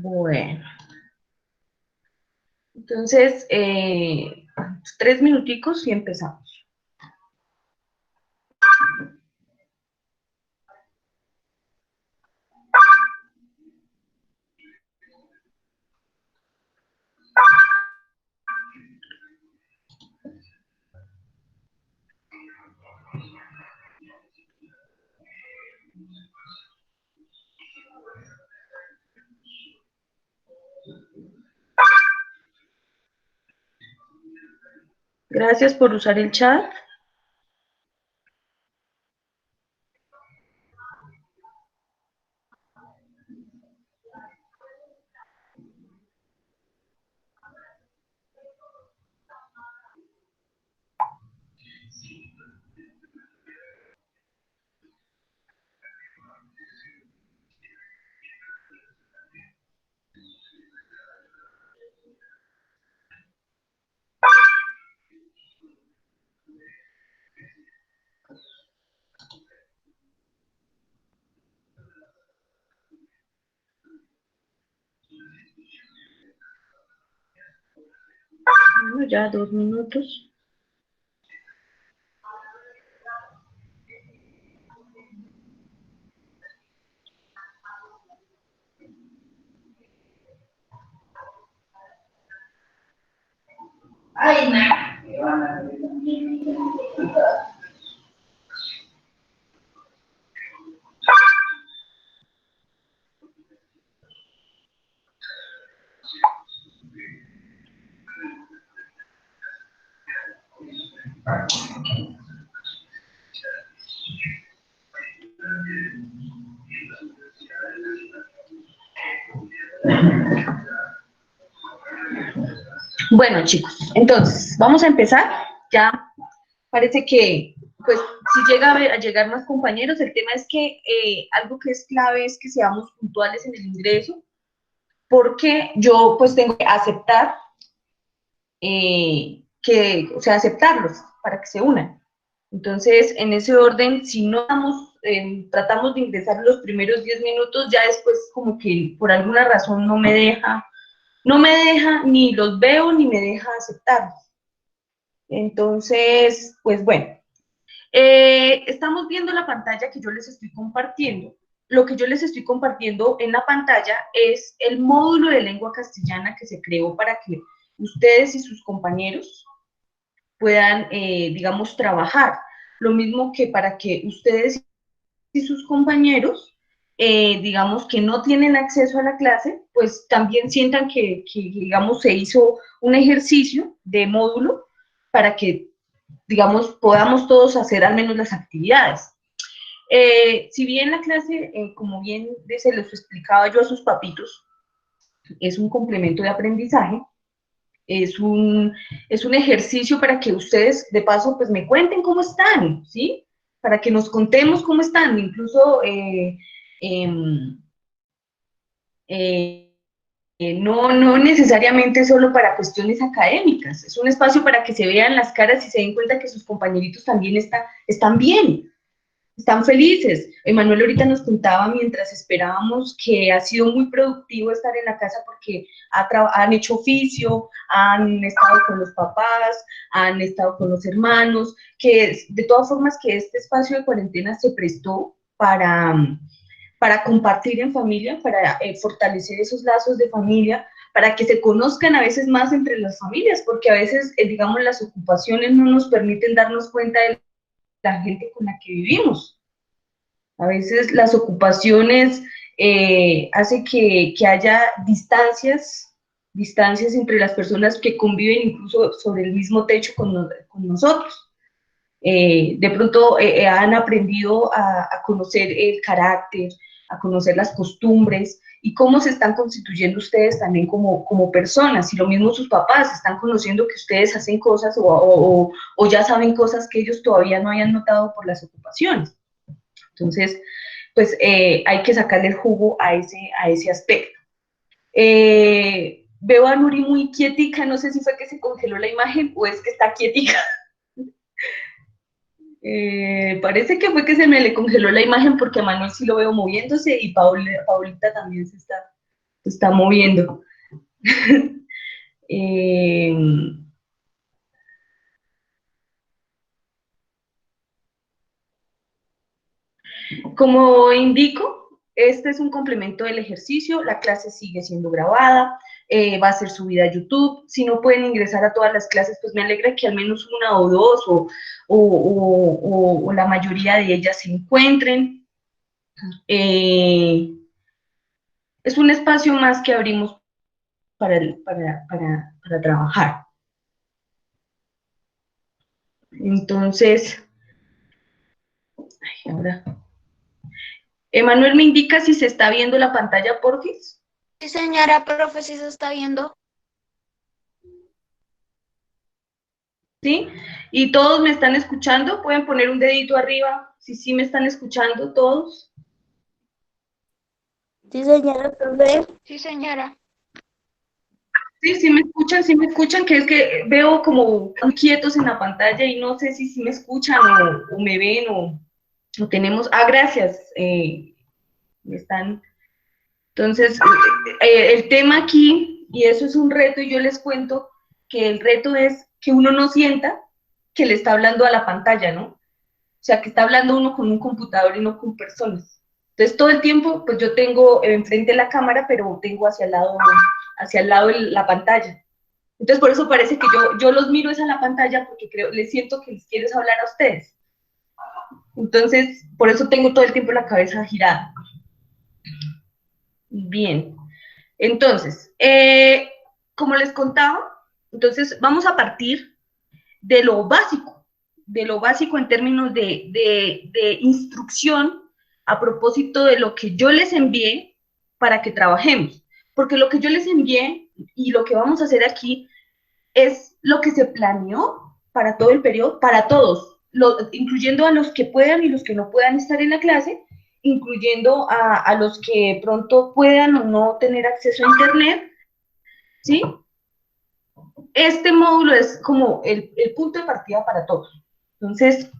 Bueno, entonces, 3 minuticos y empezamos. Gracias por usar el chat. Bueno, ya 2 minutos. Ay, no. Bueno, chicos, entonces, vamos a empezar. Ya parece que, pues, si llega a llegar más compañeros, el tema es que algo que es clave es que seamos puntuales en el ingreso, porque yo, pues, tengo que aceptar, o sea, aceptarlos para que se unan. Entonces, en ese orden, si no tratamos de ingresar los primeros 10 minutos, ya después como que por alguna razón no me deja, ni los veo, ni me deja aceptarlos. Entonces, pues bueno, estamos viendo la pantalla que yo les estoy compartiendo. Lo que yo les estoy compartiendo en la pantalla es el módulo de lengua castellana que se creó para que ustedes y sus compañeros puedan, digamos, trabajar. Lo mismo que para que ustedes y sus compañeros, digamos, que no tienen acceso a la clase, pues también sientan que, digamos, se hizo un ejercicio de módulo para que, digamos, podamos todos hacer al menos las actividades. Si bien la clase, como bien se los explicaba yo a sus papitos, es un complemento de aprendizaje, es un, es un ejercicio para que ustedes, de paso, pues me cuenten cómo están, ¿sí? Para que nos contemos cómo están, incluso eh, eh, no necesariamente solo para cuestiones académicas, es un espacio para que se vean las caras y se den cuenta que sus compañeritos también están bien, están felices. Emanuel ahorita nos contaba mientras esperábamos que ha sido muy productivo estar en la casa porque han hecho oficio, han estado con los papás, han estado con los hermanos, que de todas formas que este espacio de cuarentena se prestó para compartir en familia, para fortalecer esos lazos de familia, para que se conozcan a veces más entre las familias, porque a veces, digamos, las ocupaciones no nos permiten darnos cuenta de la gente con la que vivimos. A veces las ocupaciones hacen que haya distancias entre las personas que conviven incluso sobre el mismo techo con nosotros. De pronto han aprendido a conocer el carácter, a conocer las costumbres y cómo se están constituyendo ustedes también como personas. Y lo mismo sus papás, están conociendo que ustedes hacen cosas o ya saben cosas que ellos todavía no hayan notado por las ocupaciones. Entonces, pues hay que sacarle el jugo a ese aspecto. Veo a Nuri muy quietica, no sé si fue que se congeló la imagen o es que está quietica. Parece que fue que se me le congeló la imagen porque a Manuel sí lo veo moviéndose y Paulita también se se está moviendo. Como indico, este es un complemento del ejercicio, la clase sigue siendo grabada, va a ser subida a YouTube. Si no pueden ingresar a todas las clases, pues me alegra que al menos una o dos o la mayoría de ellas se encuentren. Es un espacio más que abrimos para trabajar. Entonces, ahora, Emanuel, ¿me indica si se está viendo la pantalla, porfis? Sí, señora, profe, sí se está viendo. ¿Sí? ¿Y todos me están escuchando? ¿Pueden poner un dedito arriba si sí me están escuchando todos? Sí, señora, profe. Sí, señora. Sí me escuchan, que es que veo como quietos en la pantalla y no sé si me escuchan o me ven o tenemos... Ah, gracias. Me están... Entonces, el tema aquí, y eso es un reto, y yo les cuento que el reto es que uno no sienta que le está hablando a la pantalla, ¿no? O sea, que está hablando uno con un computador y no con personas. Entonces, todo el tiempo, pues yo tengo enfrente la cámara, pero tengo hacia el lado la pantalla. Entonces, por eso parece que yo los miro esa la pantalla porque les siento que les quiero hablar a ustedes. Entonces, por eso tengo todo el tiempo la cabeza girada. Bien. Entonces, como les contaba, entonces vamos a partir de lo básico en términos de instrucción a propósito de lo que yo les envié para que trabajemos. Porque lo que yo les envié y lo que vamos a hacer aquí es lo que se planeó para todo el periodo, para todos, incluyendo a los que puedan y los que no puedan estar en la clase, incluyendo a los que pronto puedan o no tener acceso a Internet, ¿sí? Este módulo es como el punto de partida para todos. Entonces,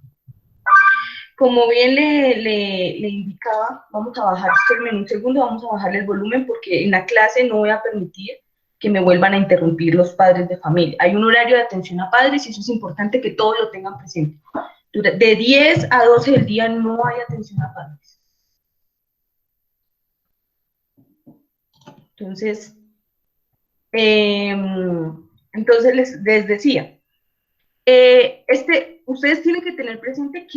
como bien le indicaba, vamos a bajar, espérenme un segundo, vamos a bajarle el volumen porque en la clase no voy a permitir que me vuelvan a interrumpir los padres de familia. Hay un horario de atención a padres y eso es importante que todos lo tengan presente. De 10 a 12 del día no hay atención a padres. Entonces, eh, entonces les decía, ustedes tienen que tener presente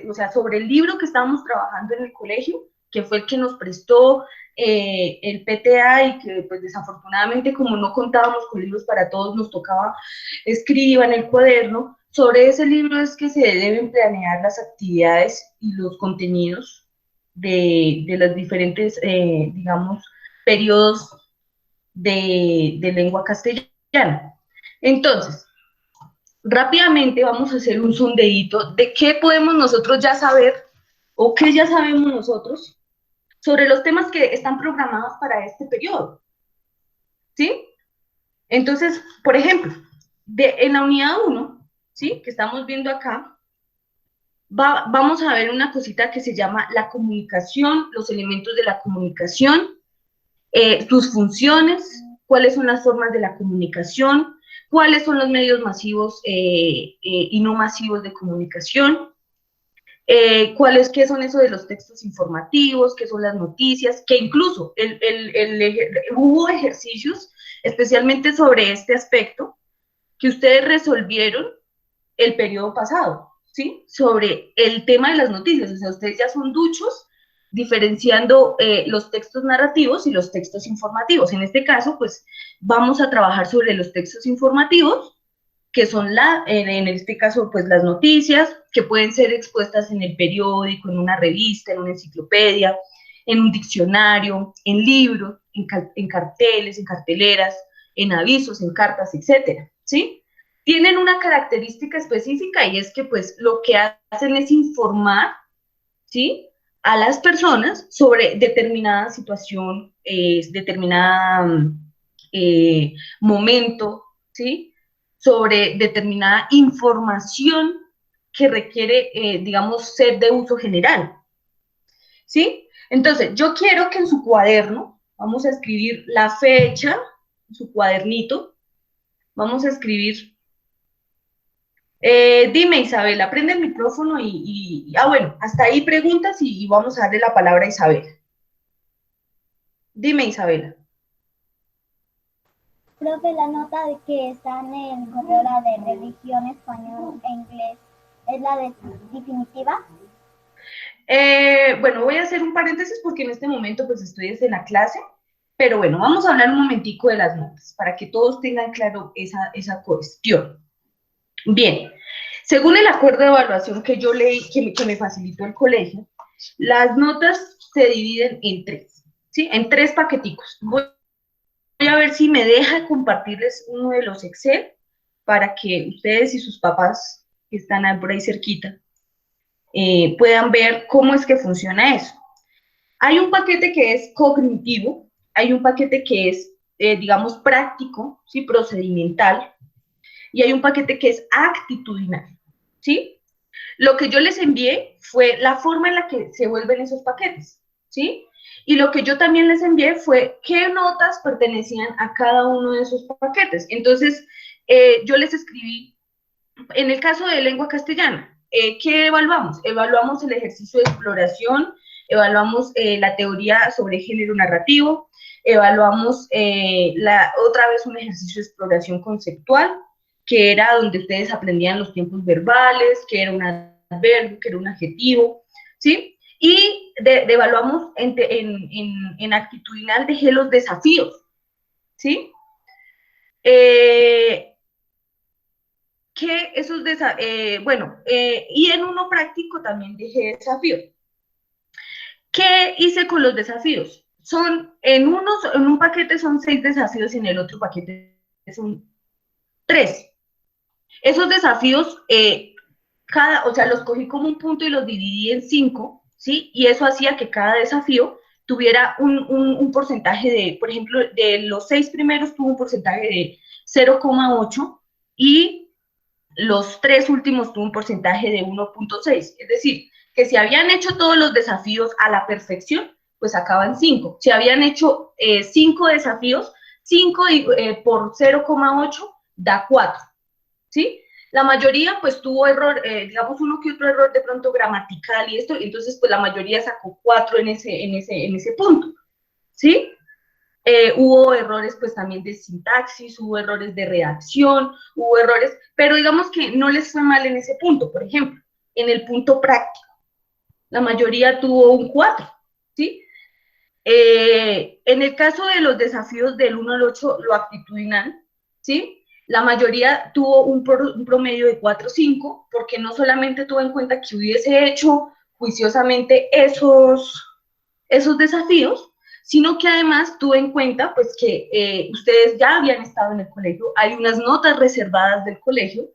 o sea, sobre el libro que estábamos trabajando en el colegio, que fue el que nos prestó el PTA y que pues desafortunadamente como no contábamos con libros para todos, nos tocaba escribir en el cuaderno. Sobre ese libro es que se deben planear las actividades y los contenidos de los diferentes, digamos, periodos de lengua castellana. Entonces, rápidamente vamos a hacer un sondeíto de qué podemos nosotros ya saber o qué ya sabemos nosotros sobre los temas que están programados para este periodo. ¿Sí? Entonces, por ejemplo, en la unidad 1, ¿sí? Que estamos viendo acá, vamos a ver una cosita que se llama la comunicación, los elementos de la comunicación, sus funciones, cuáles son las formas de la comunicación, cuáles son los medios masivos y no masivos de comunicación, qué son eso de los textos informativos, qué son las noticias, que incluso hubo ejercicios especialmente sobre este aspecto que ustedes resolvieron el periodo pasado, ¿sí? Sobre el tema de las noticias, o sea, ustedes ya son duchos diferenciando los textos narrativos y los textos informativos. En este caso, pues vamos a trabajar sobre los textos informativos, que son en este caso, pues las noticias, que pueden ser expuestas en el periódico, en una revista, en una enciclopedia, en un diccionario, en libros, en carteles, en carteleras, en avisos, en cartas, etcétera, ¿sí? Tienen una característica específica y es que pues lo que hacen es informar, ¿sí? A las personas sobre determinada situación, determinada momento, ¿sí? Sobre determinada información que requiere, digamos, ser de uso general, ¿sí? Entonces, yo quiero que en su cuaderno, Vamos a escribir la fecha, su cuadernito. Vamos a escribir. Dime, Isabela, prende el micrófono bueno, hasta ahí preguntas y vamos a darle la palabra a Isabela. Dime, Isabela. Profe, la nota de que está en el correo, la de religión, español e inglés, ¿es la definitiva? Bueno, voy a hacer un paréntesis porque en este momento pues estoy en la clase, pero bueno, vamos a hablar un momentico de las notas para que todos tengan claro esa cuestión. Bien, según el acuerdo de evaluación que yo leí, que me facilitó el colegio, las notas se dividen en tres, ¿sí? En tres paqueticos. Voy a ver si me deja compartirles uno de los Excel para que ustedes y sus papás que están ahí por ahí cerquita puedan ver cómo es que funciona eso. Hay un paquete que es cognitivo, hay un paquete que es, digamos, práctico, ¿sí? Procedimental, y hay un paquete que es actitudinal, ¿sí? Lo que yo les envié fue la forma en la que se vuelven esos paquetes, ¿sí? Y lo que yo también les envié fue qué notas pertenecían a cada uno de esos paquetes. Entonces, yo les escribí, en el caso de lengua castellana, ¿qué evaluamos? Evaluamos el ejercicio de exploración, evaluamos la teoría sobre género narrativo, evaluamos otra vez un ejercicio de exploración conceptual, que era donde ustedes aprendían los tiempos verbales, que era un adverbio, que era un adjetivo, ¿sí? Y evaluamos en actitudinal, dejé los desafíos, ¿sí? Y en uno práctico también dejé desafíos. ¿Qué hice con los desafíos? En un paquete son 6 desafíos y en el otro paquete son 3. Esos desafíos, los cogí como un punto y los dividí en 5, ¿sí? Y eso hacía que cada desafío tuviera un porcentaje de, por ejemplo, de los 6 primeros tuvo un porcentaje de 0,8 y los 3 últimos tuvo un porcentaje de 1,6. Es decir, que si habían hecho todos los desafíos a la perfección, pues sacaban 5. Si habían hecho 5 desafíos, 5 por 0,8 da 4, ¿sí? La mayoría pues tuvo error, digamos uno que otro error de pronto gramatical y esto, y entonces pues la mayoría sacó 4 en ese punto, ¿sí? Hubo errores pues también de sintaxis, hubo errores de redacción, hubo errores, pero digamos que no les fue mal en ese punto. Por ejemplo, en el punto práctico, la mayoría tuvo un 4, ¿sí? En el caso de los desafíos del 1 al 8, lo actitudinal, ¿sí? La mayoría tuvo un promedio de 4,5, porque no solamente tuvo en cuenta que hubiese hecho juiciosamente esos desafíos, sino que además tuve en cuenta pues que ustedes ya habían estado en el colegio, hay unas notas reservadas del colegio,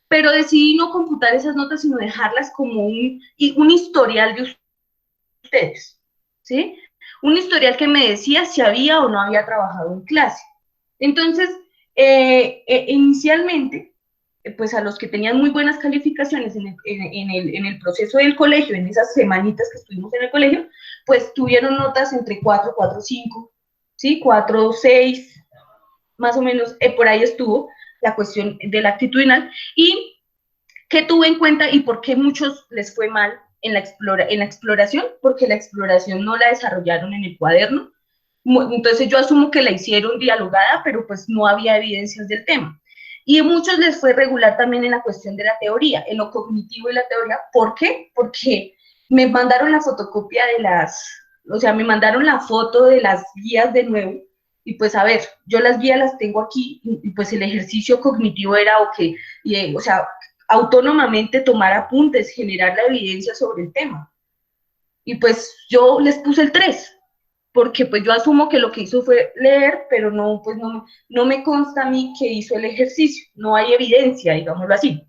pero decidí no computar esas notas, sino dejarlas como un historial de ustedes, ¿sí? Un historial que me decía si había o no había trabajado en clase. Entonces, inicialmente, pues a los que tenían muy buenas calificaciones en el proceso del colegio, en esas semanitas que estuvimos en el colegio, pues tuvieron notas entre 4, 4, 5, ¿sí? 4, 6, más o menos, por ahí estuvo la cuestión de la actitudinal. ¿Y qué tuve en cuenta y por qué muchos les fue mal en la exploración? Porque la exploración no la desarrollaron en el cuaderno. Entonces yo asumo que la hicieron dialogada, pero pues no había evidencias del tema. Y a muchos les fue regular también en la cuestión de la teoría, en lo cognitivo y la teoría. ¿Por qué? Porque me mandaron la fotocopia me mandaron la foto de las guías de nuevo, y pues a ver, yo las guías las tengo aquí, y pues el ejercicio cognitivo era autónomamente tomar apuntes, generar la evidencia sobre el tema. Y pues yo les puse el 3, porque pues yo asumo que lo que hizo fue leer, pero no, pues no me consta a mí que hizo el ejercicio, no hay evidencia, digámoslo así.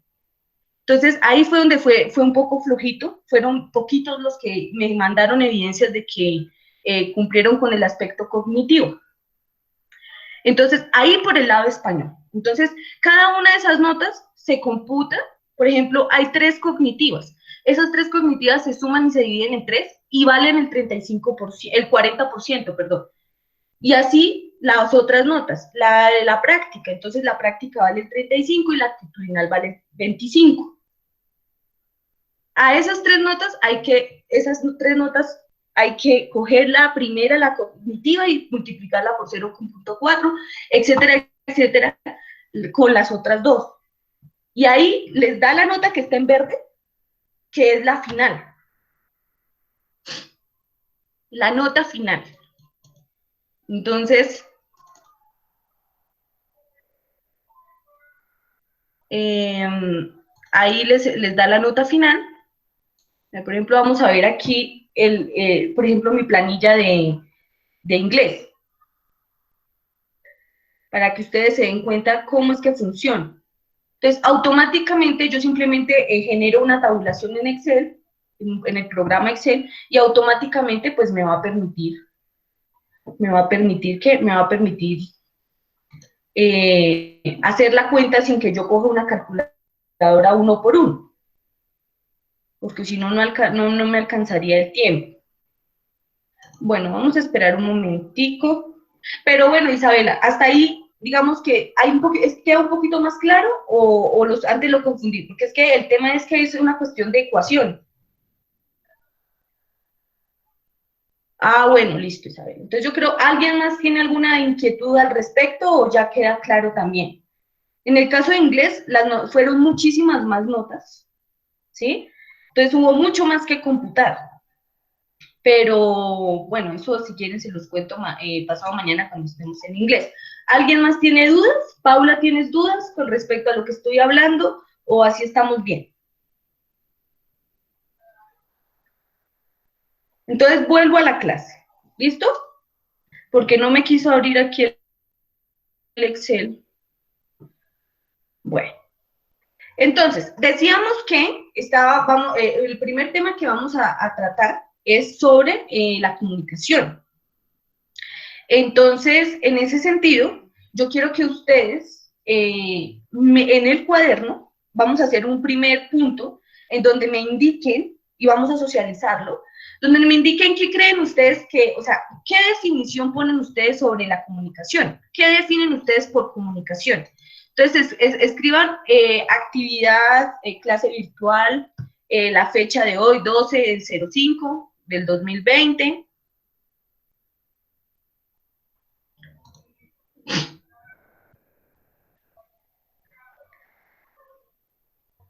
Entonces ahí fue donde fue un poco flojito, fueron poquitos los que me mandaron evidencias de que cumplieron con el aspecto cognitivo. Entonces ahí por el lado español. Entonces cada una de esas notas se computa, por ejemplo, hay 3 cognitivas. Esas 3 cognitivas se suman y se dividen en 3 y valen el 35%, el 40%, perdón. Y así las otras notas, la práctica, entonces la práctica vale 35 y la actitudinal vale 25. A esas tres notas hay que coger la primera, la cognitiva, y multiplicarla por 0,4, etcétera, etcétera, con las otras dos. Y ahí les da la nota que está en verde, que es la final. La nota final. Entonces, ahí les da la nota final. Por ejemplo, vamos a ver aquí, por ejemplo, mi planilla de inglés, para que ustedes se den cuenta cómo es que funciona. Entonces, automáticamente yo simplemente genero una tabulación en Excel, en el programa Excel, y automáticamente pues me va a permitir hacer la cuenta sin que yo coja una calculadora uno por uno, porque si no, no me alcanzaría el tiempo. Bueno, vamos a esperar un momentico. Pero bueno, Isabela, hasta ahí, digamos que hay queda un poquito más claro, o antes lo confundí, porque es que el tema es que es una cuestión de ecuación. Ah, bueno, listo, Isabela. Entonces yo creo, ¿alguien más tiene alguna inquietud al respecto o ya queda claro también? En el caso de inglés, fueron muchísimas más notas, ¿sí? Entonces hubo mucho más que computar. Pero bueno, eso si quieren se los cuento pasado mañana cuando estemos en inglés. ¿Alguien más tiene dudas? Paula, ¿tienes dudas con respecto a lo que estoy hablando o así estamos bien? Entonces vuelvo a la clase, ¿listo? Porque no me quiso abrir aquí el Excel. Bueno, entonces decíamos que el primer tema que vamos a tratar es sobre la comunicación. Entonces, en ese sentido, yo quiero que ustedes, en el cuaderno, vamos a hacer un primer punto en donde me indiquen, y vamos a socializarlo, donde me indiquen qué creen ustedes o sea, qué definición ponen ustedes sobre la comunicación, qué definen ustedes por comunicación. Entonces, escriban actividad, clase virtual, la fecha de hoy, 12/05 del 2020,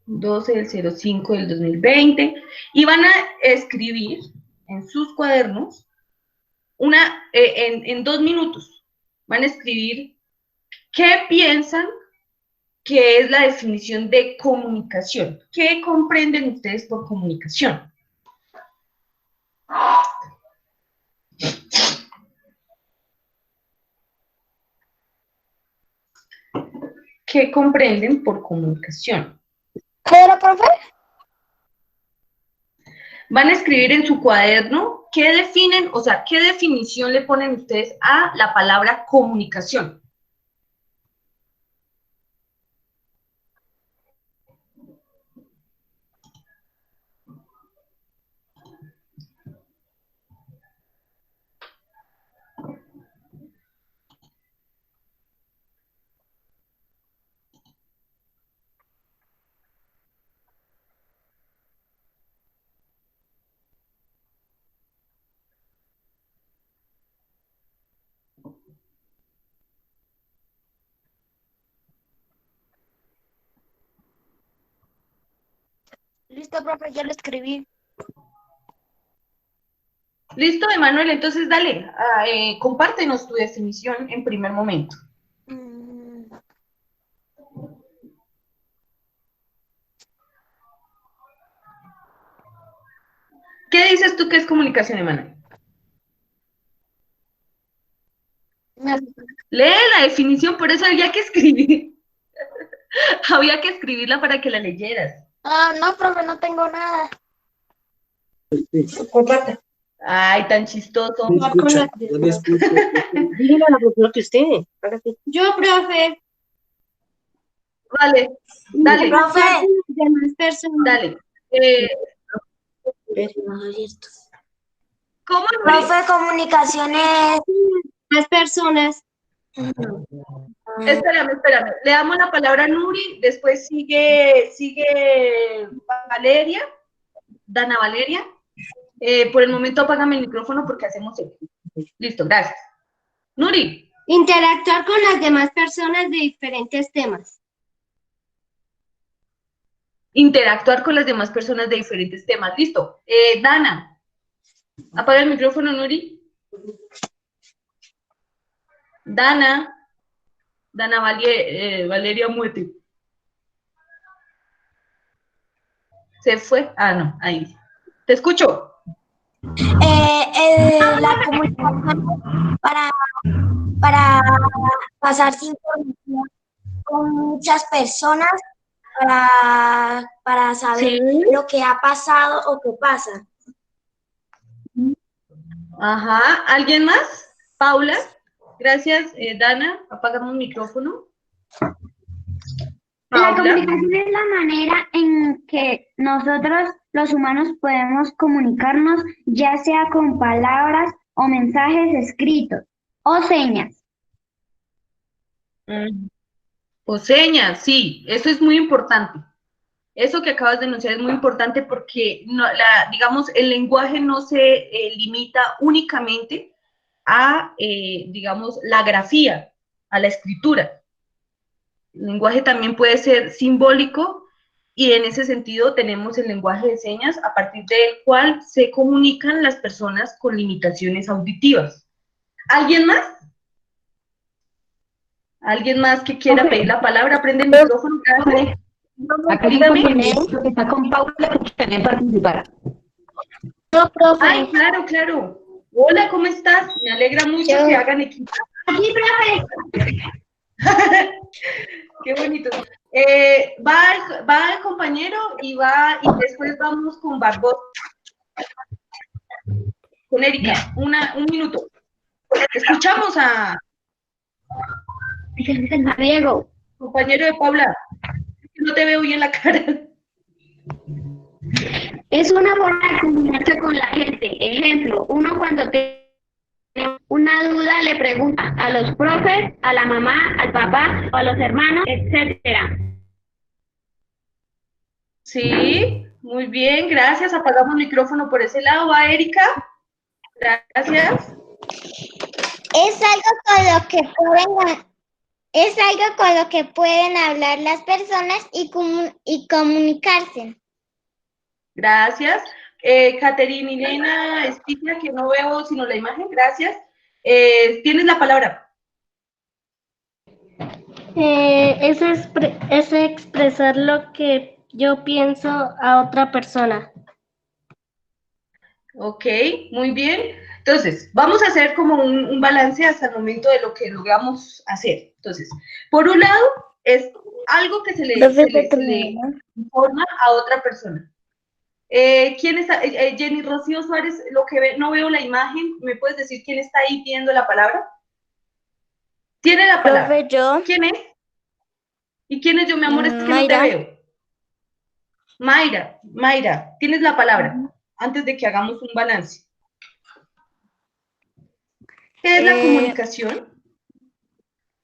12/05 del 2020, y van a escribir en sus cuadernos en 2 minutos, van a escribir qué piensan que es la definición de comunicación. ¿Qué comprenden ustedes por comunicación? ¿Qué comprenden por comunicación? ¿Qué era, profe? Van a escribir en su cuaderno qué definen, o sea, qué definición le ponen ustedes a la palabra comunicación. Listo, profe, ya lo escribí. Listo, Emanuel, entonces dale, compártenos tu definición en primer momento. ¿Qué dices tú que es comunicación, Emanuel? Lee la definición, por eso había que escribir. Había que escribirla para que la leyeras. Ah, no, profe, no tengo nada. Comparte. Ay, tan chistoso. No me escucha. Dígale a la profesora que usted. Yo, profe. Vale, dale. Profe. Dale. ¿Cómo? Profe, comunicaciones. Más personas. Espérame. Le damos la palabra a Nuri, después sigue Valeria, Dana Valeria. Por el momento apágame el micrófono porque hacemos esto. Listo, gracias. Nuri. Interactuar con las demás personas de diferentes temas. Interactuar con las demás personas de diferentes temas. Listo. Dana. Apaga el micrófono, Nuri. Dana Valeria Muete. ¿Se fue? Ah, no, ahí. Te escucho. La comunicación para pasar información con muchas personas para saber Sí. lo que ha pasado o qué pasa. Ajá. ¿Alguien más? Paula. Gracias, Dana. Apagamos el micrófono. La Paula. comunicación es la manera en que nosotros, los humanos, podemos comunicarnos, ya sea con palabras o mensajes escritos o señas. O señas, sí, eso es muy importante. Eso que acabas de denunciar es muy importante porque, digamos, el lenguaje no se limita únicamente a, digamos, la grafía, a la escritura. El lenguaje también puede ser simbólico y en ese sentido tenemos el lenguaje de señas a partir del cual se comunican las personas con limitaciones auditivas. ¿Alguien más? ¿Alguien más que quiera pedir la palabra? Prende el micrófono, gracias. Acá hay un Dígame. compañero que está con Paula que también participará. No, profe. Ay, claro. Hola, ¿cómo estás? Me alegra mucho que hagan equipo. Aquí, profe. Qué bonito. Va el compañero y después vamos con Barbot. Con Erika. Un minuto. Escuchamos a Diego. compañero de Paula. No te veo bien la cara. Es una forma de comunicarse con la gente. Ejemplo, uno cuando tiene una duda le pregunta a los profes, a la mamá, al papá, o a los hermanos, etcétera. Sí, muy bien, gracias. Apagamos el micrófono por ese lado. ¿Va Erika? Gracias. Es algo con lo que pueden hablar las personas y comunicarse. Gracias. Caterina Elena Espitia, que no veo sino la imagen, gracias. Tienes la palabra. Es expresar lo que yo pienso a otra persona. Ok, muy bien. Entonces, vamos a hacer como un balance hasta el momento de lo que logramos hacer. Entonces, por un lado, es algo que se le informa a otra persona. ¿Quién está? Jenny Rocío Suárez, no veo la imagen. ¿Me puedes decir quién está ahí pidiendo la palabra? Tiene la palabra. Profe, yo. ¿Quién es? ¿Y quién es yo, mi amor? Es que Mayra. no te veo. Mayra, tienes la palabra antes de que hagamos un balance. ¿Qué es la comunicación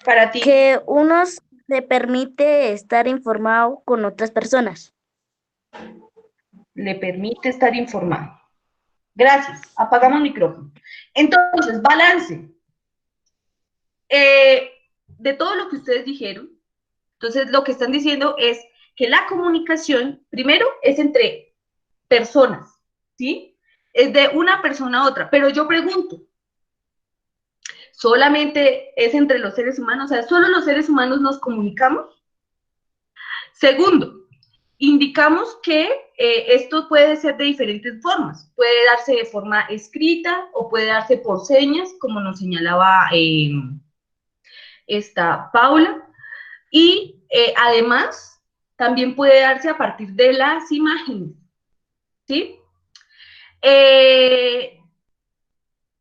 para ti? Que uno le permite estar informado con otras personas. Le permite estar informado. Gracias. Apagamos el micrófono. Entonces, balance. De todo lo que ustedes dijeron, entonces lo que están diciendo es que la comunicación, primero, es entre personas, ¿sí? Es de una persona a otra. Pero yo pregunto, ¿solamente es entre los seres humanos? O sea, ¿solo los seres humanos nos comunicamos? Segundo, indicamos que esto puede ser de diferentes formas. Puede darse de forma escrita o puede darse por señas, como nos señalaba esta Paula. Y además, también puede darse a partir de las imágenes, ¿sí?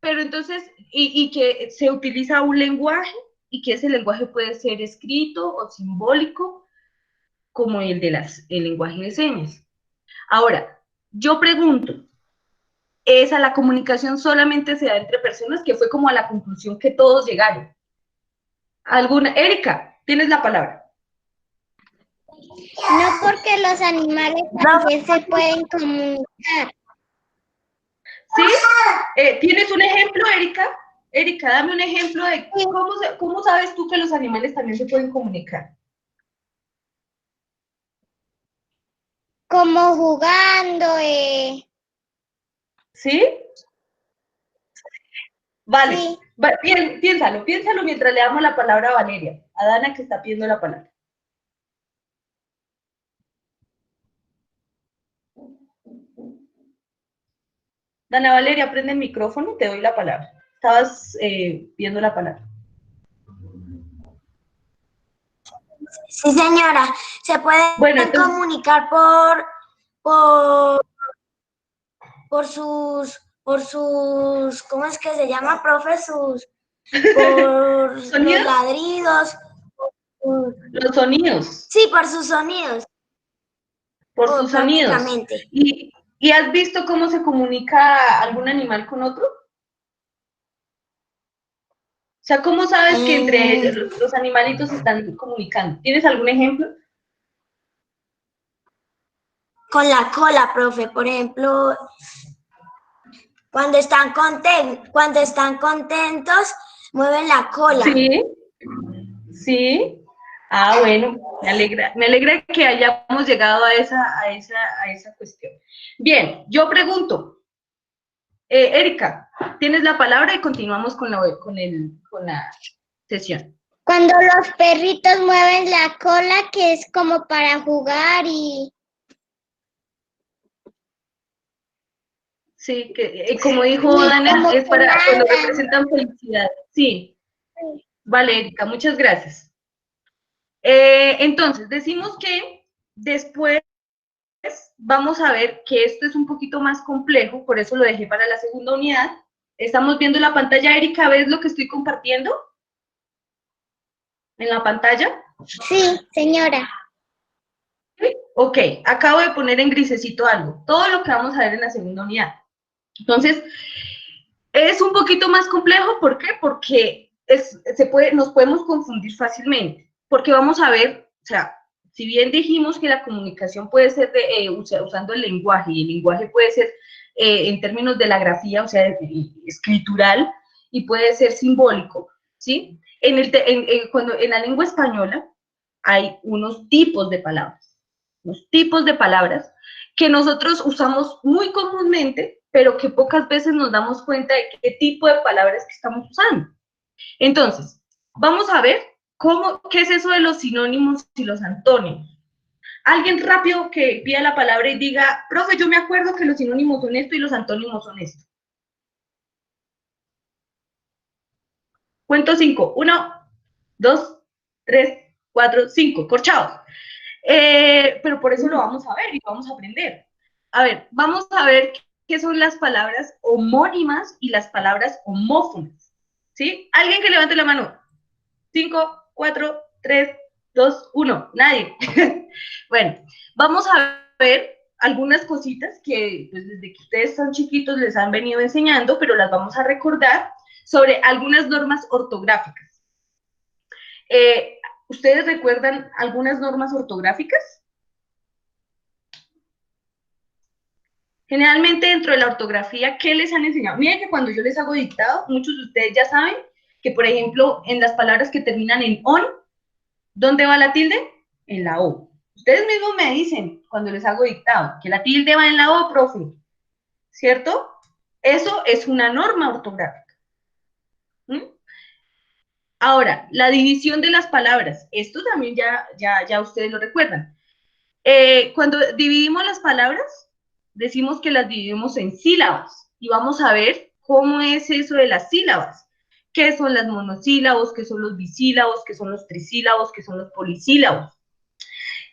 Pero entonces, y que se utiliza un lenguaje y que ese lenguaje puede ser escrito o simbólico, como el lenguaje de señas. Ahora, yo pregunto, la comunicación solamente se da entre personas, que fue como a la conclusión que todos llegaron. Erika, tienes la palabra. No, porque los animales también se pueden comunicar. ¿Sí? ¿Tienes un ejemplo, Erika? Erika, dame un ejemplo de cómo sabes tú que los animales también se pueden comunicar. Como jugando. ¿Sí? Vale. Sí. Piénsalo mientras le damos la palabra a Valeria, a Dana que está pidiendo la palabra. Dana Valeria, prende el micrófono y te doy la palabra. Estabas pidiendo la palabra. Sí, señora. Se pueden comunicar por sus, ¿cómo es que se llama, profe? Por los ladridos. Los sonidos. Sí, por sus sonidos. Por sus sonidos. ¿Y has visto cómo se comunica algún animal con otro? O sea, ¿cómo sabes que entre ellos los animalitos se están comunicando? ¿Tienes algún ejemplo? Con la cola, profe. Por ejemplo, cuando están contentos, mueven la cola. Sí, sí. Ah, bueno, me alegra que hayamos llegado a esa cuestión. Bien, yo pregunto, Erika, tienes la palabra y continuamos con la sesión. Cuando los perritos mueven la cola, que es como para jugar y... Sí, que como dijo Dana, es para cuando representan felicidad. Sí. Vale, Erika, muchas gracias. Entonces, decimos que después vamos a ver que esto es un poquito más complejo, por eso lo dejé para la segunda unidad. Estamos viendo la pantalla, Erika, ¿ves lo que estoy compartiendo? ¿En la pantalla? Sí, señora. Ok, acabo de poner en grisecito algo, todo lo que vamos a ver en la segunda unidad. Entonces, es un poquito más complejo, ¿por qué? Porque nos podemos confundir fácilmente, porque vamos a ver, o sea, si bien dijimos que la comunicación puede ser usando el lenguaje, y el lenguaje puede ser en términos de la grafía, o sea, escritural, y puede ser simbólico, ¿sí? Cuando en la lengua española hay unos tipos de palabras que nosotros usamos muy comúnmente, pero que pocas veces nos damos cuenta de qué tipo de palabras que estamos usando. Entonces, vamos a ver qué es eso de los sinónimos y los antónimos. Alguien rápido que pida la palabra y diga, profe, yo me acuerdo que los sinónimos son esto y los antónimos son esto. Cuento 5. 1, 2, 3, 4, 5. Corchados. Pero por eso lo vamos a ver y lo vamos a aprender. A ver, vamos a ver qué son las palabras homónimas y las palabras homófonas. ¿Sí? ¿Alguien que levante la mano? 5, 4, 3, 2, 1. Nadie. Bueno, vamos a ver algunas cositas que pues, desde que ustedes son chiquitos les han venido enseñando, pero las vamos a recordar sobre algunas normas ortográficas. ¿Ustedes recuerdan algunas normas ortográficas? Generalmente dentro de la ortografía, ¿qué les han enseñado? Miren que cuando yo les hago dictado, muchos de ustedes ya saben que, por ejemplo, en las palabras que terminan en on, ¿dónde va la tilde? En la O. Ustedes mismos me dicen, cuando les hago dictado, que la tilde va en la O, profe, ¿cierto? Eso es una norma ortográfica. ¿Mm? Ahora, la división de las palabras. Esto también ya ustedes lo recuerdan. Cuando dividimos las palabras, decimos que las dividimos en sílabas. Y vamos a ver cómo es eso de las sílabas. ¿Qué son las monosílabos? ¿Qué son los bisílabos? ¿Qué son los trisílabos? ¿Qué son los polisílabos?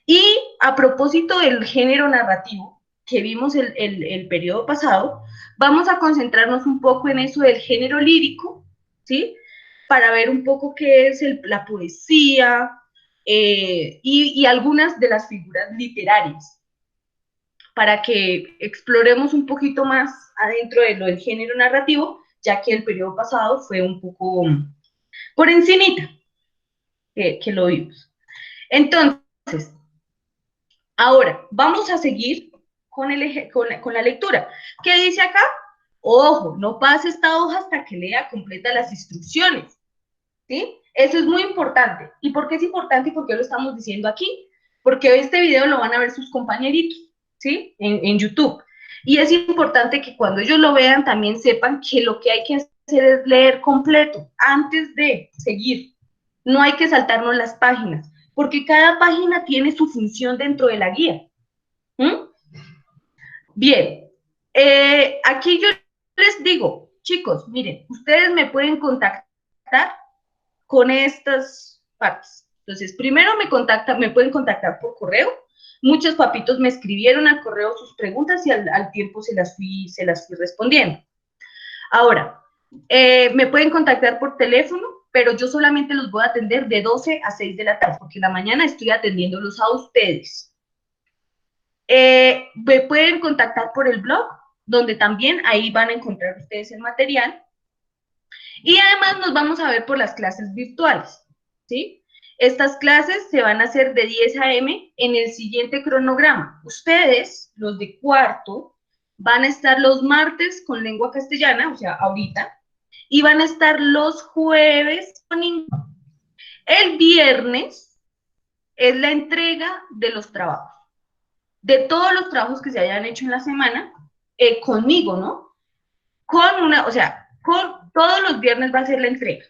Y a propósito del género narrativo que vimos el periodo pasado, vamos a concentrarnos un poco en eso del género lírico, ¿sí? Para ver un poco qué es la poesía y algunas de las figuras literarias. para que exploremos un poquito más adentro de lo del género narrativo, ya que el periodo pasado fue un poco por encimita que lo vimos. Entonces, ahora vamos a seguir con la lectura. ¿Qué dice acá? Ojo, no pase esta hoja hasta que lea completa las instrucciones, ¿sí? Eso es muy importante. ¿Y por qué es importante y por qué lo estamos diciendo aquí? Porque este video lo van a ver sus compañeritos, ¿sí? En YouTube. Y es importante que cuando ellos lo vean también sepan que lo que hay que hacer es leer completo antes de seguir. No hay que saltarnos las páginas, porque cada página tiene su función dentro de la guía. Bien, aquí yo les digo, chicos, miren, ustedes me pueden contactar con estas partes. Entonces, primero me pueden contactar por correo. Muchos papitos me escribieron al correo sus preguntas y al tiempo se las fui respondiendo. Ahora, me pueden contactar por teléfono, pero yo solamente los voy a atender de 12 a 6 de la tarde, porque en la mañana estoy atendiéndolos a ustedes. Me pueden contactar por el blog, donde también ahí van a encontrar ustedes el material. Y además nos vamos a ver por las clases virtuales, ¿sí? Estas clases se van a hacer de 10 a.m. en el siguiente cronograma. Ustedes, los de cuarto, van a estar los martes con lengua castellana, o sea, ahorita, y van a estar los jueves con inglés. El viernes es la entrega de los trabajos. De todos los trabajos que se hayan hecho en la semana, conmigo, ¿no? Con todos los viernes va a ser la entrega.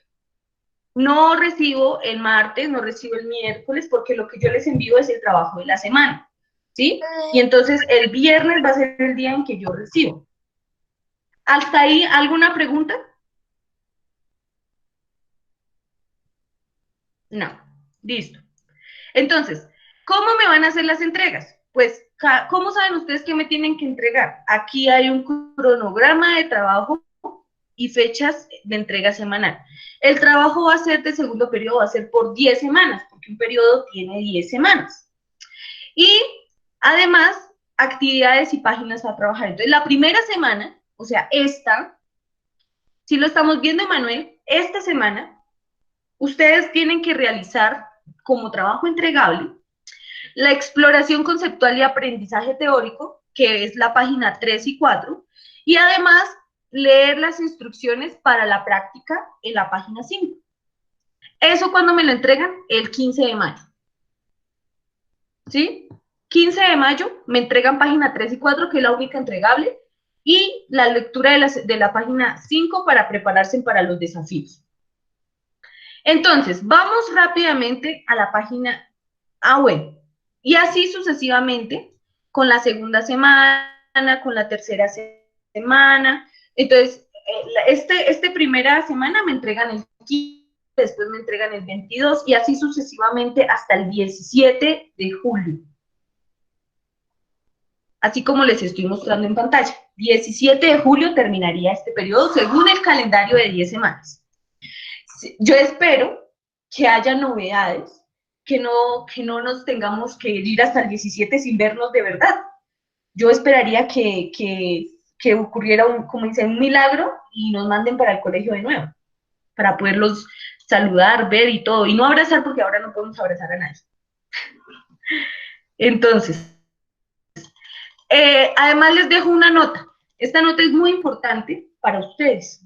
No recibo el martes, no recibo el miércoles, porque lo que yo les envío es el trabajo de la semana, ¿sí? Y entonces el viernes va a ser el día en que yo recibo. ¿Hasta ahí alguna pregunta? No, listo. Entonces, ¿cómo me van a hacer las entregas? Pues, ¿cómo saben ustedes qué me tienen que entregar? Aquí hay un cronograma de trabajo y fechas de entrega semanal. El trabajo va a ser de segundo periodo, va a ser por 10 semanas, porque un periodo tiene 10 semanas. Y además, actividades y páginas a trabajar. Entonces, la primera semana, o sea, esta, si lo estamos viendo, Manuel, esta semana, ustedes tienen que realizar como trabajo entregable la exploración conceptual y aprendizaje teórico, que es la página 3 y 4, y además leer las instrucciones para la práctica en la página 5. ¿Eso cuando me lo entregan? El 15 de mayo. ¿Sí? 15 de mayo me entregan página 3 y 4, que es la única entregable, y la lectura de la página 5 para prepararse para los desafíos. Entonces, vamos rápidamente a la página, bueno, y así sucesivamente, con la segunda semana, con la tercera semana. Entonces, primera semana me entregan el 15, después me entregan el 22, y así sucesivamente hasta el 17 de julio. Así como les estoy mostrando en pantalla. 17 de julio terminaría este periodo según el calendario de 10 semanas. Yo espero que haya novedades, que no nos tengamos que ir hasta el 17 sin vernos de verdad. Yo esperaría que ocurriera como dice, un milagro y nos manden para el colegio de nuevo, para poderlos saludar, ver y todo, y no abrazar porque ahora no podemos abrazar a nadie. Entonces, además les dejo una nota. Esta nota es muy importante para ustedes.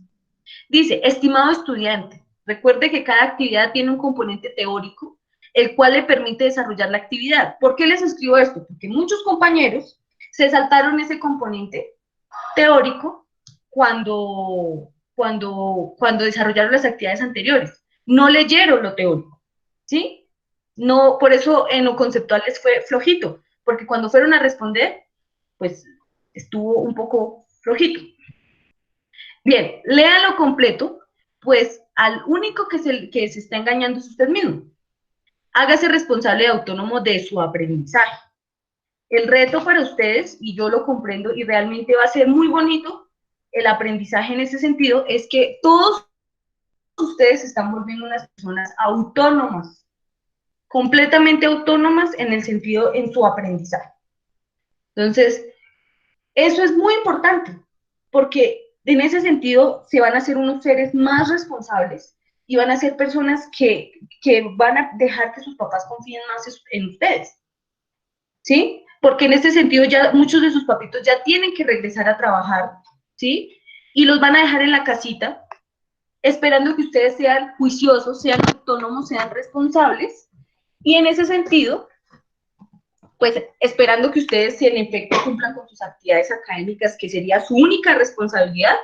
Dice, estimado estudiante, recuerde que cada actividad tiene un componente teórico, el cual le permite desarrollar la actividad. ¿Por qué les escribo esto? Porque muchos compañeros se saltaron ese componente teórico cuando desarrollaron las actividades anteriores. No leyeron lo teórico, ¿sí? No, por eso en lo conceptual les fue flojito, porque cuando fueron a responder, pues estuvo un poco flojito. Bien, léalo completo, pues al único que se está engañando es usted mismo. Hágase responsable y autónomo de su aprendizaje. El reto para ustedes, y yo lo comprendo, y realmente va a ser muy bonito el aprendizaje en ese sentido, es que todos ustedes se están volviendo unas personas autónomas, completamente autónomas en el sentido en su aprendizaje. Entonces, Eso es muy importante, porque en ese sentido se van a ser unos seres más responsables y van a ser personas que van a dejar que sus papás confíen más en ustedes, ¿sí? Porque en este sentido ya muchos de sus papitos ya tienen que regresar a trabajar, ¿sí? Y los van a dejar en la casita, esperando que ustedes sean juiciosos, sean autónomos, sean responsables, y en ese sentido, pues esperando que ustedes, si en efecto cumplan con sus actividades académicas, que sería su única responsabilidad,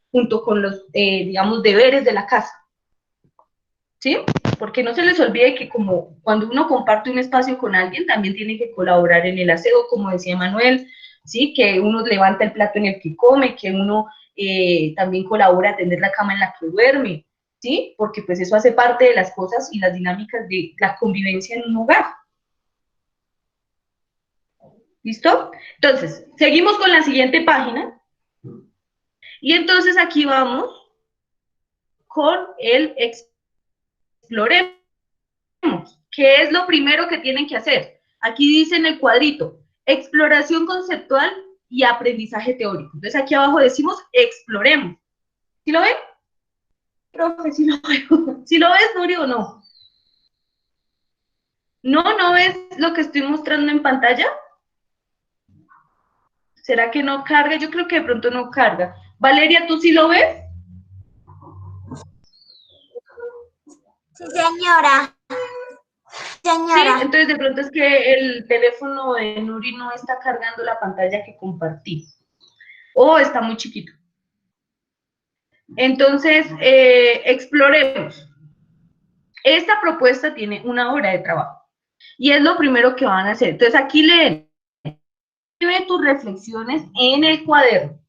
junto con los, digamos, deberes de la casa, ¿sí? Porque no se les olvide que como cuando uno comparte un espacio con alguien, también tiene que colaborar en el aseo, como decía Manuel, ¿sí? Que uno levanta el plato en el que come, que uno también colabora a tender la cama en la que duerme, ¿sí? Porque pues eso hace parte de las cosas y las dinámicas de la convivencia en un hogar. ¿Listo? Entonces, seguimos con la siguiente página. Y entonces aquí vamos con el exploremos. ¿Qué es lo primero que tienen que hacer? Aquí dice en el cuadrito, exploración conceptual y aprendizaje teórico. Entonces aquí abajo decimos exploremos. ¿Sí lo ven? Profe, ¿sí lo veo? ¿Sí lo ves, Nuri, o no? ¿No ves lo que estoy mostrando en pantalla? ¿Será que no carga? Yo creo que de pronto no carga. Valeria, ¿tú sí lo ves? Sí, señora. Sí, entonces de pronto es que el teléfono de Nuri no está cargando la pantalla que compartí. O está muy chiquito. Entonces, exploremos. Esta propuesta tiene una hora de trabajo. Y es lo primero que van a hacer. Entonces aquí leen. Escribe tus reflexiones en el cuaderno.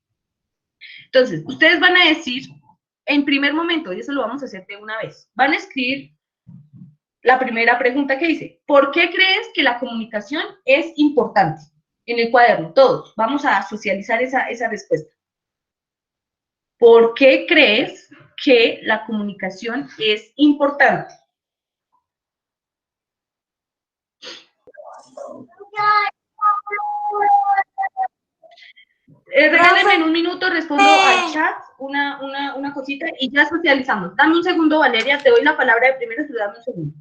Entonces, ustedes van a decir, en primer momento, y eso lo vamos a hacer de una vez, van a escribir la primera pregunta que dice, ¿por qué crees que la comunicación es importante? En el cuaderno, todos, vamos a socializar esa respuesta. ¿Por qué crees que la comunicación es importante? Regálenme en un minuto, respondo al chat una cosita y ya socializamos. Dame un segundo, Valeria, te doy la palabra de primero, pero dame un segundo.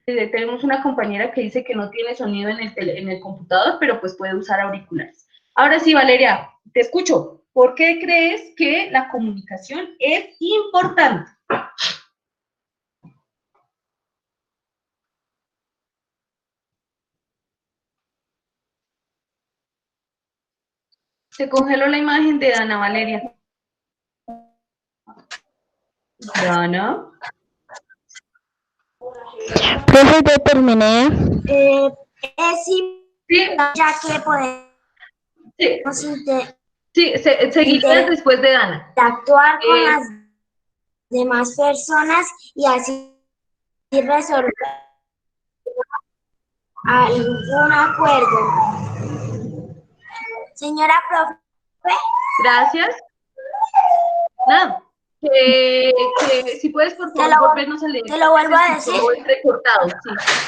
Tenemos una compañera que dice que no tiene sonido en el computador, pero pues puede usar auriculares. Ahora sí, Valeria, te escucho. ¿Por qué crees que la comunicación es importante? Se congeló la imagen de Ana Valeria. Dana. Profe, ya terminé. Es Sí, ya que podemos sí, seguirías después de Dana. interactuar con las demás personas y así resolver algún acuerdo. Señora profe. Gracias. Nada. Que si puedes, por favor, volvernos a leer. Te lo vuelvo a decir. Entrecortado,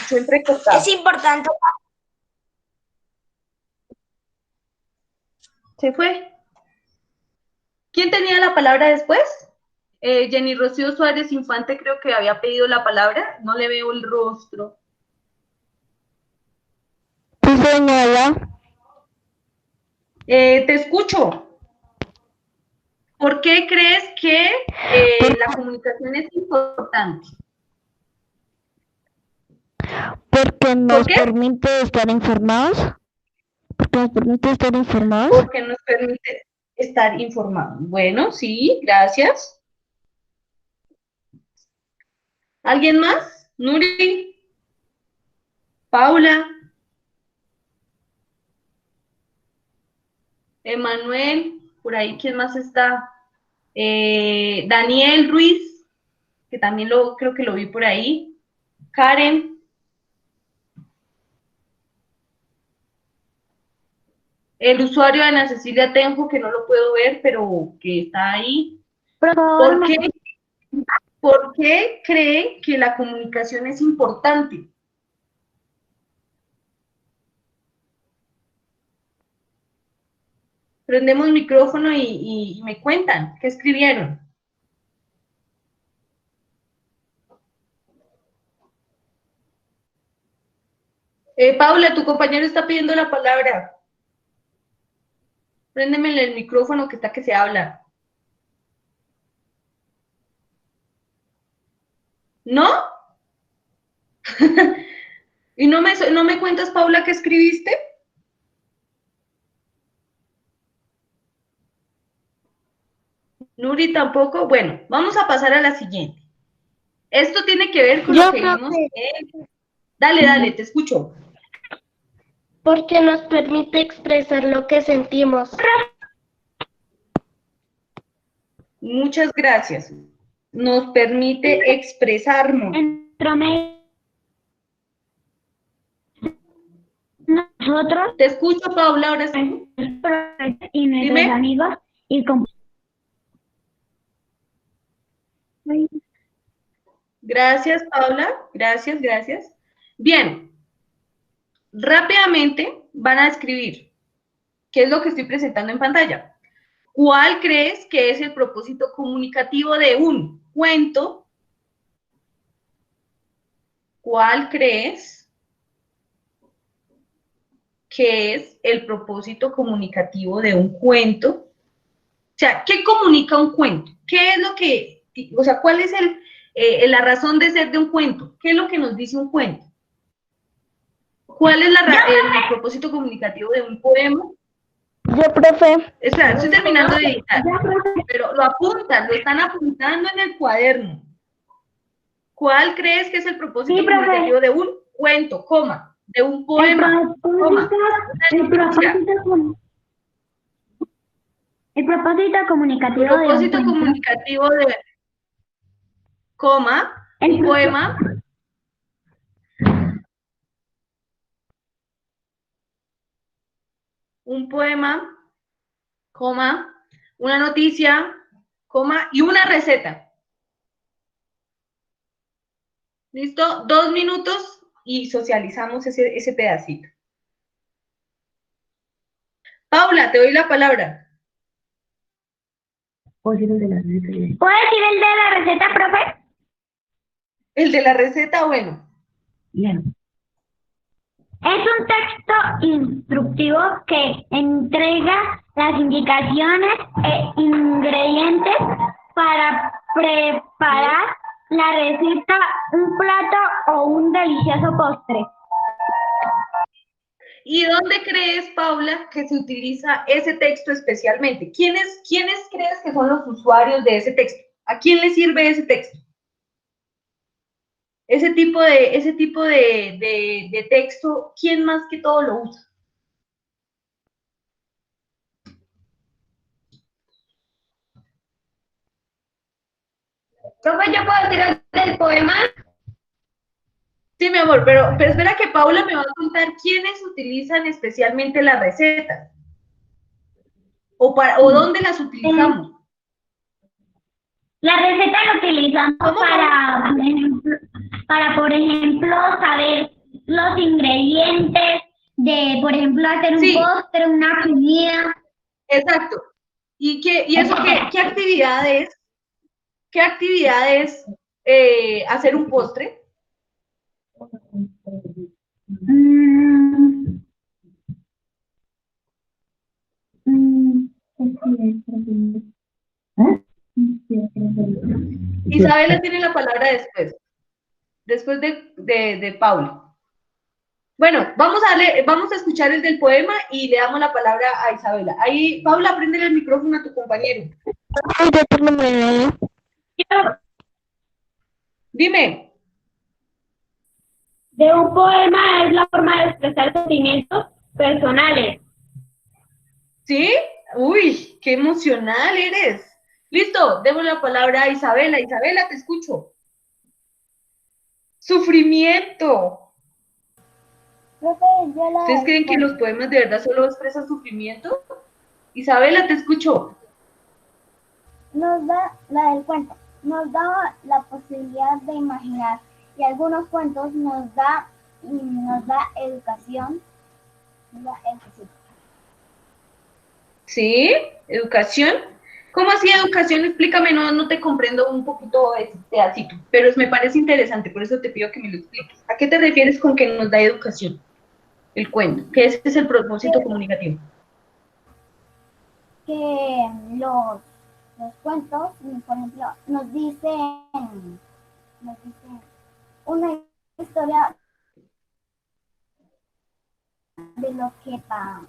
sí, entrecortado. Es importante. ¿Se fue? ¿Quién tenía la palabra después? Jenny Rocío Suárez Infante creo que había pedido la palabra. No le veo el rostro. Sí, señora. Te escucho. ¿Por qué crees que la comunicación es importante? Porque nos permite estar informados. Porque nos permite estar informados. Porque nos permite estar informados. Bueno, sí, gracias. ¿Alguien más? Nuri. Paula. Emanuel. Por ahí, ¿quién más está? Daniel Ruiz, que también creo que lo vi por ahí. Karen. El usuario de Ana Cecilia Tenjo, que no lo puedo ver, pero que está ahí. ¿Por qué? ¿Por qué cree que la comunicación es importante? Prendemos micrófono y me cuentan, ¿qué escribieron? Paula, tu compañero está pidiendo la palabra. Préndeme el micrófono que está que se habla. ¿No? ¿Y no me cuentas, Paula, qué escribiste? Nuri tampoco. Bueno, vamos a pasar a la siguiente. Esto tiene que ver con lo que vimos. Dale, te escucho. Porque nos permite expresar lo que sentimos. Muchas gracias. Nos permite expresarnos. Nosotros Te escucho, Paula, ahora sí. y nuestros Dime. amigos y Gracias, Paula. Gracias. Bien. Rápidamente van a escribir qué es lo que estoy presentando en pantalla. ¿Cuál crees que es el propósito comunicativo de un cuento? ¿Cuál crees que es el propósito comunicativo de un cuento? O sea, ¿qué comunica un cuento? ¿Qué es lo que, o sea, cuál es la razón de ser de un cuento? ¿Qué es lo que nos dice un cuento? ¿Cuál es el propósito comunicativo de un poema? Yo, profe. Espera, estoy terminando de editar, pero lo apuntan, lo están apuntando en el cuaderno. ¿Cuál crees que es el propósito comunicativo de un cuento, coma, de un poema, coma? El propósito comunicativo de coma, un poema. Un poema, coma, una noticia, coma, y una receta. ¿Listo? 2 minutos y socializamos ese pedacito. Paula, te doy la palabra. ¿Puedo decir el de la receta, profe? El de la receta, bueno. Bien. Es un texto instructivo que entrega las indicaciones e ingredientes para preparar la receta, un plato o un delicioso postre. ¿Y dónde crees, Paula, que se utiliza ese texto especialmente? ¿Quiénes crees que son los usuarios de ese texto? ¿A quién le sirve ese texto? Ese tipo de texto, ¿quién más que todo lo usa? Profe, ¿yo puedo decir el poema? Sí, mi amor, pero espera que Paula me va a contar quiénes utilizan especialmente las recetas. O dónde las utilizamos. La receta la utilizamos para, por ejemplo, saber los ingredientes de, por ejemplo, hacer un postre, una comida. Exacto. ¿Y eso qué actividad es hacer un postre? Isabela tiene la palabra después de Paula. Bueno, vamos a escuchar el del poema y le damos la palabra a Isabela. Ahí, Paula, prende el micrófono a tu compañero. Dime. De un poema es la forma de expresar sentimientos personales. ¿Sí? Uy, qué emocional eres. Listo, demos la palabra a Isabela. Isabela, te escucho. Sufrimiento. ¿Ustedes creen que los poemas de verdad solo expresan sufrimiento? Isabela, te escucho. Nos da la del cuento. nos da la posibilidad de imaginar y algunos cuentos nos da educación. ¿Sí? ¿Educación? ¿Cómo así educación? Explícame, no te comprendo un poquito ese pedacito, pero me parece interesante, por eso te pido que me lo expliques. ¿A qué te refieres con que nos da educación? El cuento, que ese es el propósito comunicativo. Que los cuentos, por ejemplo, nos dicen una historia de lo que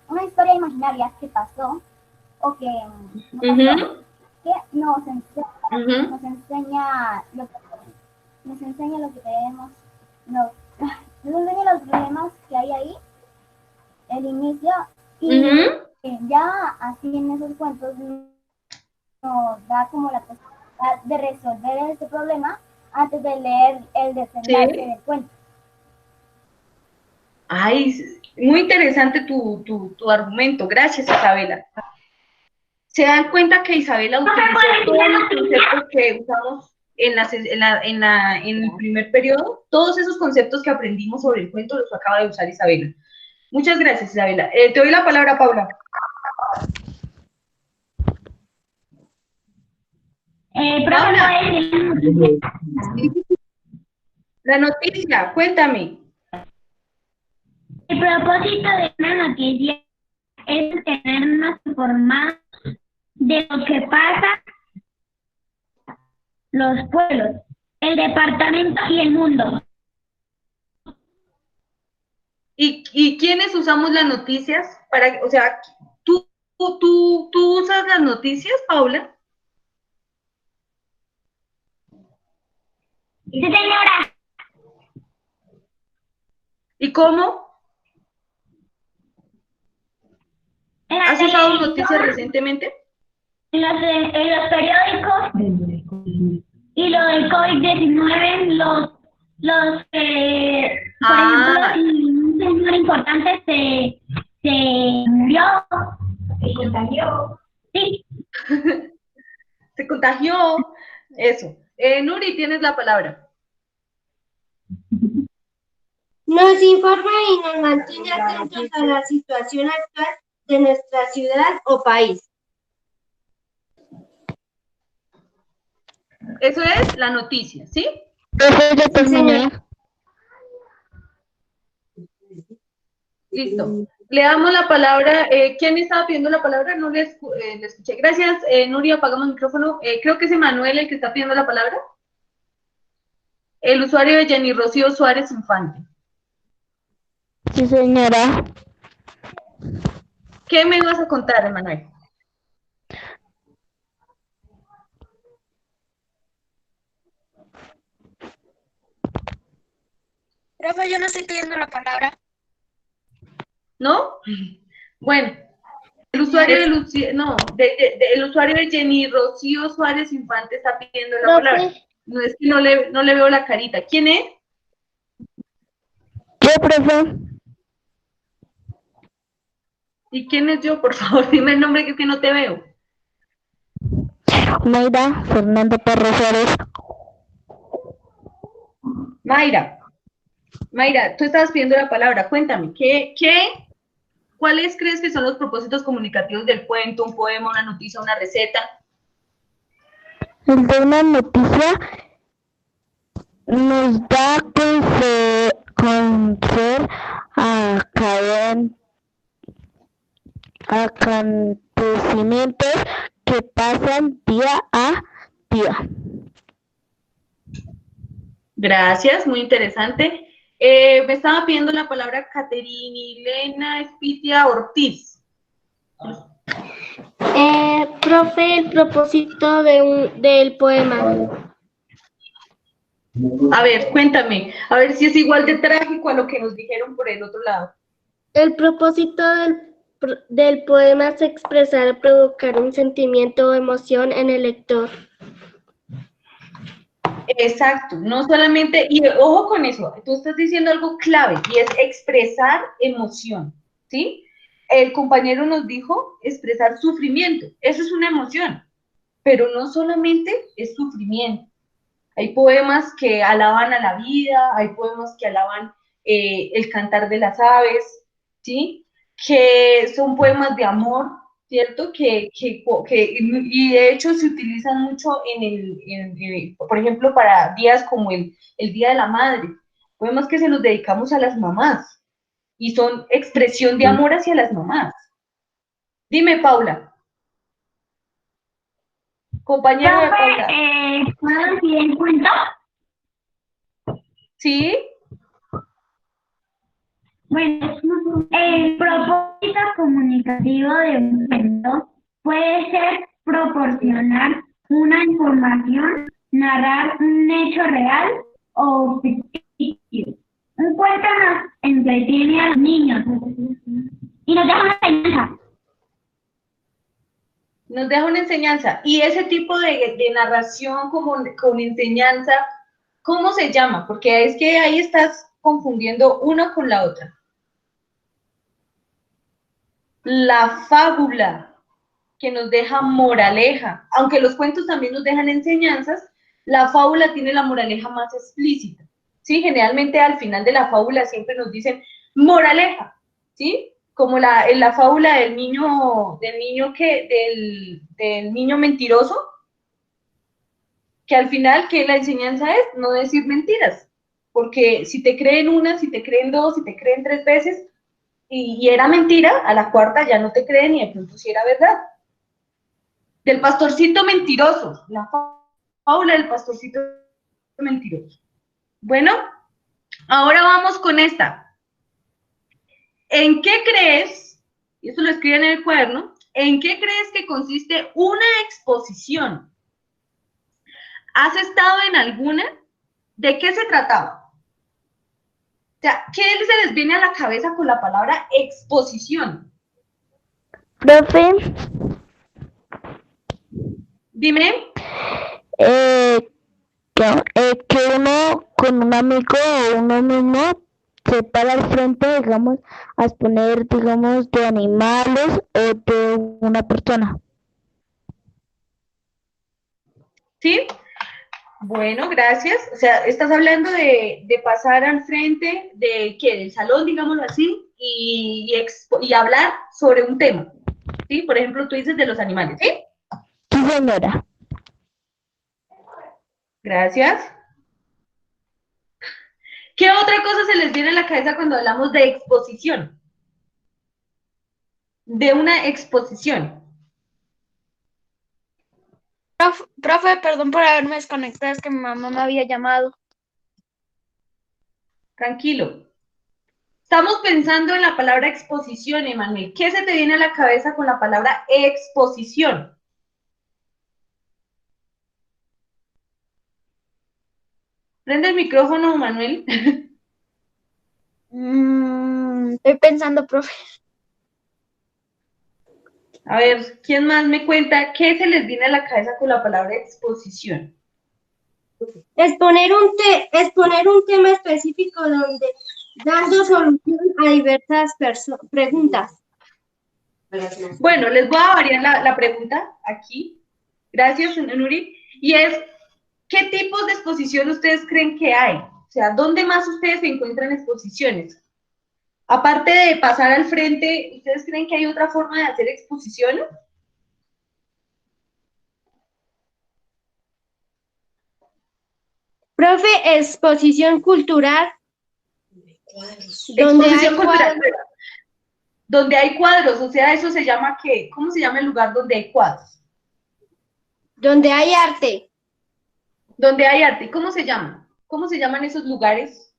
una historia imaginaria que pasó o que nos enseña lo que debemos, nos enseña los problemas que hay ahí, el inicio, y ya así en esos cuentos nos da como la posibilidad de resolver ese problema antes de leer el desenlace del cuento. Ay, muy interesante tu argumento. Gracias, Isabela. ¿Se dan cuenta que Isabela utilizó todos los conceptos que usamos en el primer periodo? Todos esos conceptos que aprendimos sobre el cuento los acaba de usar Isabela. Muchas gracias, Isabela. Te doy la palabra, Paula. Paula. La noticia, cuéntame. El propósito de una noticia es tenernos informados de lo que pasa los pueblos, el departamento y el mundo. ¿Y quiénes usamos las noticias? O sea, ¿tú usas las noticias, Paula? Sí, señora. ¿Y cómo? ¿Has usado noticias recientemente? En los periódicos y lo del COVID-19, por ejemplo, un señor importante se murió. Se contagió. Sí. Se contagió. Eso. Nuri, tienes la palabra. Nos informa y nos mantiene atentos a la situación actual de nuestra ciudad o país. Eso es la noticia, ¿sí? Eso ya terminé. Listo. Le damos la palabra. ¿Quién estaba pidiendo la palabra? No le escuché. Gracias, Nuria. Apagamos el micrófono. Creo que es Emanuel el que está pidiendo la palabra. El usuario de Jenny Rocío Suárez Infante. Sí, señora. ¿Qué me vas a contar, Emanuel? Profe, yo no estoy pidiendo la palabra. ¿No? Bueno, el usuario el usuario de Jenny Rocío Suárez Infante está pidiendo la palabra. No es que no le veo la carita. ¿Quién es? Yo, profe. ¿Y quién es yo? Por favor, dime el nombre que no te veo. Mayra Fernando Parra Suárez. Mayra, tú estabas pidiendo la palabra. Cuéntame, ¿cuáles crees que son los propósitos comunicativos del cuento, un poema, una noticia, una receta? El de una noticia nos da conocer acontecimientos que pasan día a día. Gracias, muy interesante. Me estaba pidiendo la palabra Caterina Espitia Ortiz. Profe, el propósito del poema. A ver, cuéntame, a ver si es igual de trágico a lo que nos dijeron por el otro lado. El propósito del poema es expresar, provocar un sentimiento o emoción en el lector. Exacto, no solamente, y ojo con eso, tú estás diciendo algo clave, y es expresar emoción, ¿sí? El compañero nos dijo expresar sufrimiento, eso es una emoción, pero no solamente es sufrimiento. Hay poemas que alaban a la vida, hay poemas que alaban el cantar de las aves, ¿sí? Que son poemas de amor, ¿cierto? Y de hecho se utilizan mucho por ejemplo, para días como el Día de la Madre, poemas que se los dedicamos a las mamás, y son expresión de amor hacia las mamás. Dime, Paula. Compañero de Paula. ¿Puedo decir el cuento? ¿Sí? Bueno, el propósito comunicativo de un cuento puede ser proporcionar una información, narrar un hecho real o ficticio. Un cuento nos entretiene a los niños y nos deja una enseñanza. Nos deja una enseñanza. Y ese tipo de narración con enseñanza, ¿cómo se llama? Porque es que ahí estás confundiendo una con la otra. La fábula, que nos deja moraleja. Aunque los cuentos también nos dejan enseñanzas, la fábula tiene la moraleja más explícita. ¿Sí? Generalmente al final de la fábula siempre nos dicen moraleja, ¿sí? Como en la fábula del niño mentiroso, que al final que la enseñanza es no decir mentiras, porque si te creen una, si te creen dos, si te creen tres veces, y era mentira, a la cuarta ya no te creen y de pronto sí era verdad. Del pastorcito mentiroso, la fábula del pastorcito mentiroso. Bueno, ahora vamos con esta. ¿En qué crees, y eso lo escriben en el cuaderno, en qué crees que consiste una exposición? ¿Has estado en alguna? ¿De qué se trataba? O sea, ¿qué se les viene a la cabeza con la palabra exposición? Profe, Dime. Que uno con un amigo o uno mismo se para al frente, digamos, a exponer, digamos, de animales o de una persona. ¿Sí? Bueno, gracias. O sea, estás hablando de pasar al frente de ¿qué? Del salón, digámoslo así, y hablar sobre un tema. ¿Sí? Por ejemplo, tú dices de los animales, ¿sí? Sí, señora. Gracias. ¿Qué otra cosa se les viene a la cabeza cuando hablamos de exposición? De una exposición. Profe, perdón por haberme desconectado, es que mi mamá me había llamado. Tranquilo. Estamos pensando en la palabra exposición, Emanuel. ¿Qué se te viene a la cabeza con la palabra exposición? Prende el micrófono, Manuel. Estoy pensando, profe. A ver, ¿quién más me cuenta qué se les viene a la cabeza con la palabra exposición? Exponer un tema específico donde dando solución a diversas preguntas. Bueno, les voy a variar la pregunta aquí. Gracias, Nuri. Y es, ¿qué tipos de exposición ustedes creen que hay? O sea, ¿dónde más ustedes se encuentran exposiciones? Aparte de pasar al frente, ¿ustedes creen que hay otra forma de hacer exposición? Profe, exposición cultural. Exposición cultural. Donde hay cuadros, o sea, eso se llama ¿qué? ¿Cómo se llama el lugar donde hay cuadros? Donde hay arte. Donde hay arte. ¿Cómo se llama? ¿Cómo se llaman esos lugares?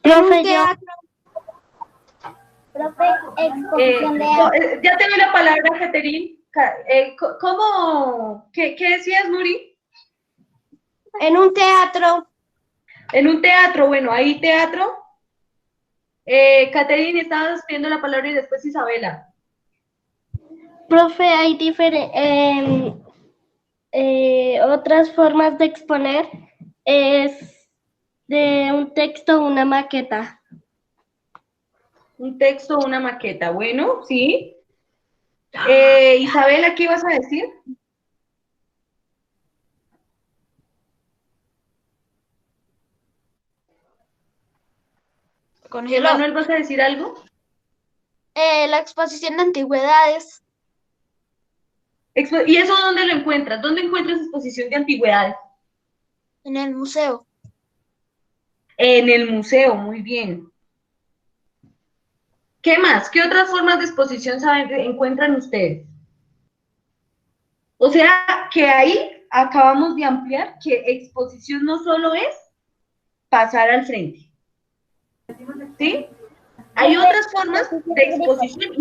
Profe, yo. Profe, exposición de arte. Ya te doy la palabra, Caterine. ¿Cómo? ¿Qué decías, Nuri? En un teatro. En un teatro, bueno, hay teatro. Caterine, estabas pidiendo la palabra y después Isabela. Profe, hay otras formas de exponer. Es de un texto, una maqueta. Un texto o una maqueta. Bueno, sí. Isabela, ¿qué ibas a decir? Congeló. Manuel, ¿vas a decir algo? La exposición de antigüedades. ¿Y eso dónde lo encuentras? ¿Dónde encuentras exposición de antigüedades? En el museo. En el museo, muy bien. ¿Qué más? ¿Qué otras formas de exposición encuentran ustedes? O sea, que ahí acabamos de ampliar que exposición no solo es pasar al frente, ¿sí? Hay otras formas de exposición.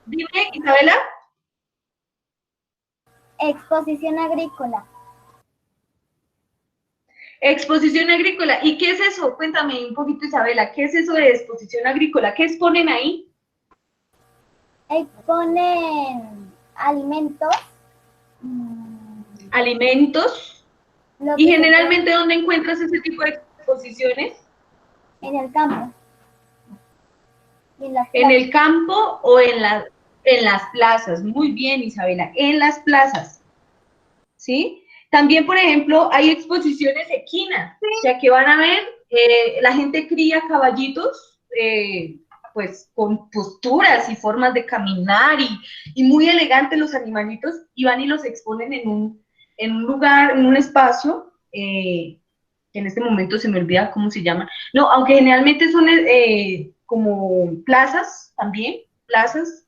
Dime, Isabela. Exposición agrícola. Exposición agrícola. ¿Y qué es eso? Cuéntame un poquito, Isabela. ¿Qué es eso de exposición agrícola? ¿Qué exponen ahí? Exponen alimentos. Alimentos. ¿Y generalmente dónde encuentras ese tipo de exposiciones? En el campo. En el campo o en las plazas. Muy bien, Isabela. En las plazas. ¿Sí? También, por ejemplo, hay exposiciones equinas, o sea, que van a ver, la gente cría caballitos, pues, con posturas y formas de caminar y muy elegantes los animalitos, y van y los exponen en un lugar, en un espacio, que en este momento se me olvida cómo se llama. No, aunque generalmente son como plazas también, plazas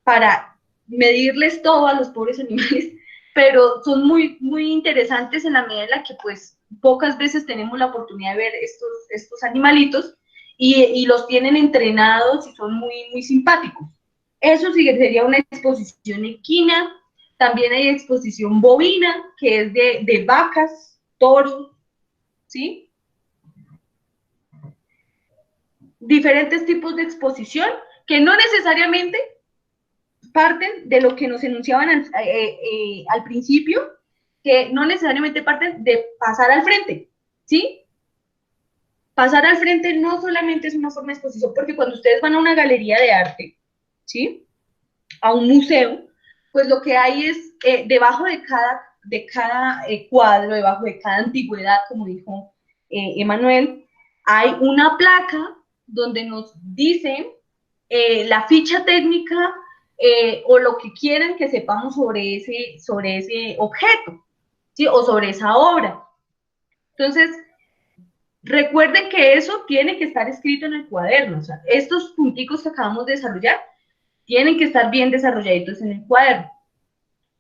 para medirles todo a los pobres animales, pero son muy, muy interesantes en la medida en la que pues pocas veces tenemos la oportunidad de ver estos animalitos y los tienen entrenados y son muy, muy simpáticos. Eso sí sería una exposición equina. También hay exposición bovina, que es de vacas, toros, ¿sí? Diferentes tipos de exposición que no necesariamente parten de lo que nos enunciaban al principio, que no necesariamente parten de pasar al frente, ¿sí? Pasar al frente no solamente es una forma de exposición, porque cuando ustedes van a una galería de arte, ¿sí? A un museo, pues lo que hay es, debajo de cada cuadro, debajo de cada antigüedad, como dijo Emanuel, hay una placa donde nos dicen la ficha técnica o lo que quieran que sepamos sobre ese objeto, ¿sí? O sobre esa obra. Entonces, recuerden que eso tiene que estar escrito en el cuaderno. O sea, estos punticos que acabamos de desarrollar tienen que estar bien desarrolladitos en el cuaderno.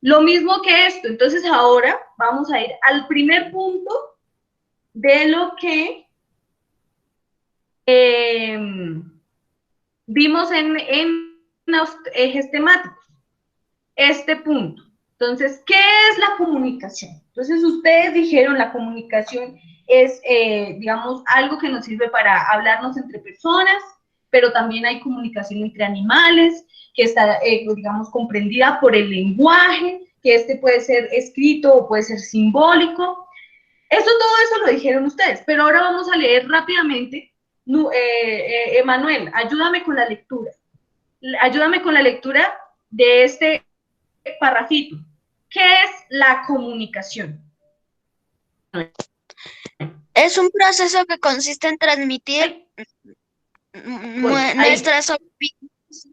Lo mismo que esto. Entonces, ahora vamos a ir al primer punto de lo que vimos en los ejes temáticos. Este punto. Entonces, ¿qué es la comunicación? Entonces, ustedes dijeron la comunicación es, digamos, algo que nos sirve para hablarnos entre personas, pero también hay comunicación entre animales, que está, digamos, comprendida por el lenguaje, que este puede ser escrito o puede ser simbólico. Todo eso lo dijeron ustedes, pero ahora vamos a leer rápidamente. Emanuel, ayúdame con la lectura. Ayúdame con la lectura de este parrafito. ¿Qué es la comunicación? Es un proceso que consiste en transmitir nuestras opiniones,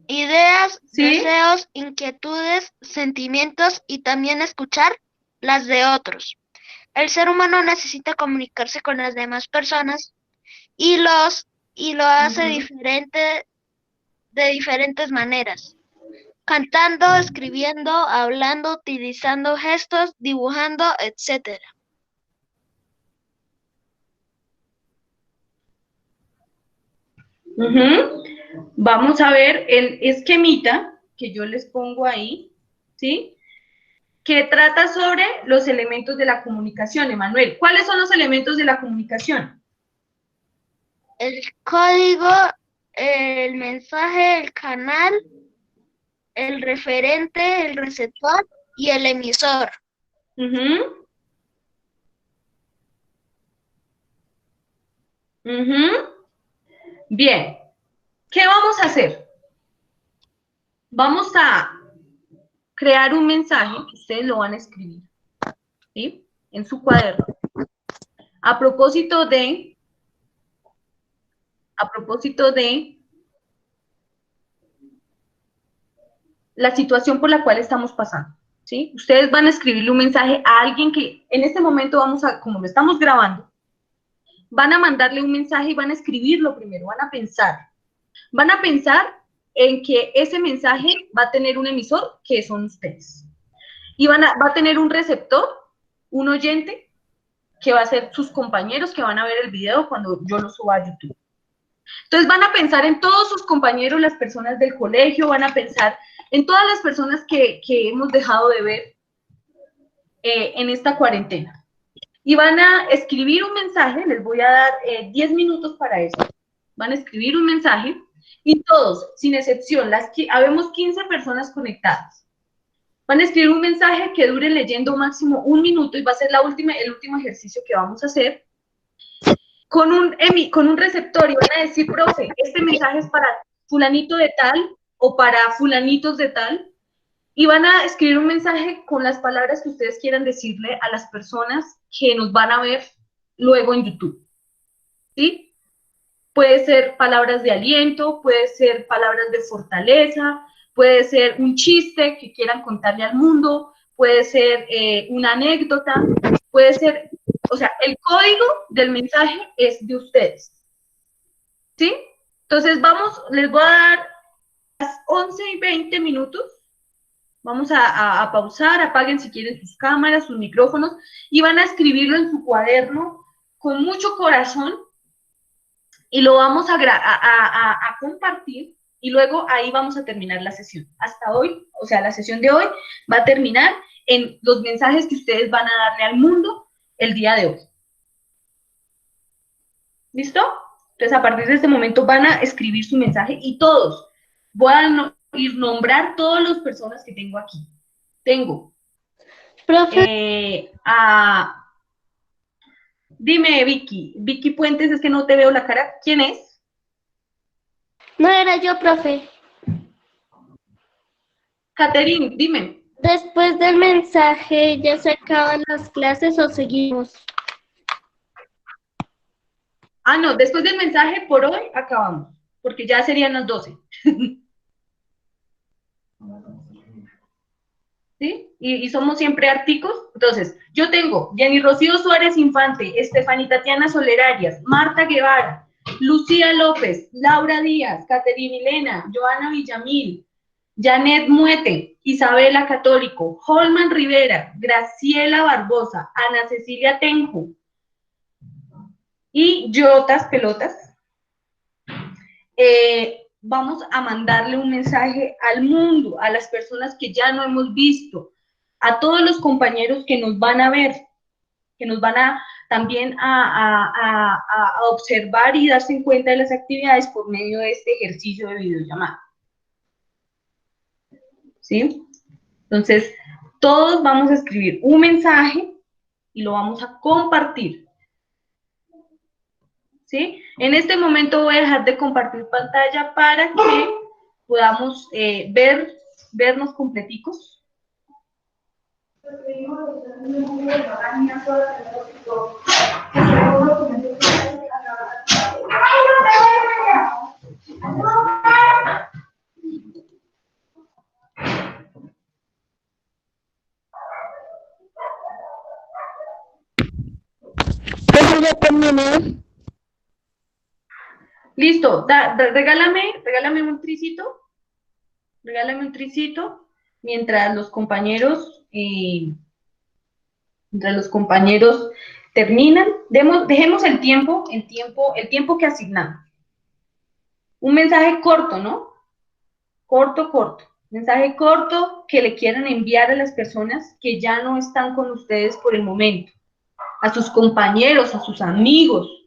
ideas, ¿sí? Deseos, inquietudes, sentimientos y también escuchar las de otros. El ser humano necesita comunicarse con las demás personas y lo hace de diferentes maneras. Cantando, escribiendo, hablando, utilizando gestos, dibujando, etc. Vamos a ver el esquemita que yo les pongo ahí, ¿sí? Que trata sobre los elementos de la comunicación, Emanuel. ¿Cuáles son los elementos de la comunicación? El código, el mensaje, el canal, el referente, el receptor y el emisor. Bien, ¿qué vamos a hacer? Vamos a crear un mensaje, ustedes lo van a escribir, ¿sí? En su cuaderno. A propósito de la situación por la cual estamos pasando, ¿sí? Ustedes van a escribirle un mensaje a alguien que en este momento como lo estamos grabando, van a mandarle un mensaje y van a escribirlo primero, van a pensar en que ese mensaje va a tener un emisor, que son ustedes, y va a tener un receptor, un oyente, que va a ser sus compañeros que van a ver el video cuando yo lo suba a YouTube. Entonces van a pensar en todos sus compañeros, las personas del colegio, van a pensar en todas las personas que hemos dejado de ver en esta cuarentena. Y van a escribir un mensaje, les voy a dar 10 minutos para eso. Van a escribir un mensaje y todos, sin excepción, habemos 15 personas conectadas. Van a escribir un mensaje que dure leyendo máximo 1 minuto y va a ser el último ejercicio que vamos a hacer. Con un receptor y van a decir, profe, este mensaje es para fulanito de tal o para fulanitos de tal, y van a escribir un mensaje con las palabras que ustedes quieran decirle a las personas que nos van a ver luego en YouTube, ¿sí? Puede ser palabras de aliento, puede ser palabras de fortaleza, puede ser un chiste que quieran contarle al mundo, puede ser una anécdota, puede ser, o sea, el código del mensaje es de ustedes, ¿sí? Entonces les voy a dar las 11:20 minutos, vamos a pausar, apaguen si quieren sus cámaras, sus micrófonos, y van a escribirlo en su cuaderno con mucho corazón, y lo vamos a compartir, y luego ahí vamos a terminar la sesión. Hasta hoy, o sea, la sesión de hoy va a terminar en los mensajes que ustedes van a darle al mundo el día de hoy. ¿Listo? Entonces, a partir de este momento van a escribir su mensaje y todos, voy a nombrar todas las personas que tengo aquí. Tengo dime, Vicky Puentes, es que no te veo la cara. ¿Quién es? No era yo, profe. Catherine, dime. Después del mensaje, ¿ya se acaban las clases o seguimos? Ah, no, después del mensaje por hoy acabamos, porque ya serían las 12. ¿Sí? Y somos siempre articos. Entonces, yo tengo Jenny Rocío Suárez Infante, Estefanía Tatiana Soler Arias, Marta Guevara, Lucía López, Laura Díaz, Caterina Milena, Joana Villamil, Janet Muete, Isabela Católico, Holman Rivera, Graciela Barbosa, Ana Cecilia Tenjo y Yotas Pelotas. Vamos a mandarle un mensaje al mundo, a las personas que ya no hemos visto, a todos los compañeros que nos van a ver, que nos van a también a observar y darse en cuenta de las actividades por medio de este ejercicio de videollamada. ¿Sí? Entonces, todos vamos a escribir un mensaje y lo vamos a compartir. ¿Sí? En este momento voy a dejar de compartir pantalla para que podamos vernos completicos. Pues ya terminé. Listo, regálame un tricito. Regálame un tricito mientras los compañeros terminan. Dejemos el tiempo que asignamos. Un mensaje corto, ¿no? Corto. Mensaje corto que le quieran enviar a las personas que ya no están con ustedes por el momento. A sus compañeros, a sus amigos,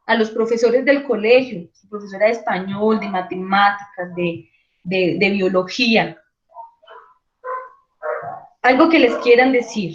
a los profesores del colegio, profesora de español, de matemáticas, de biología. Algo que les quieran decir.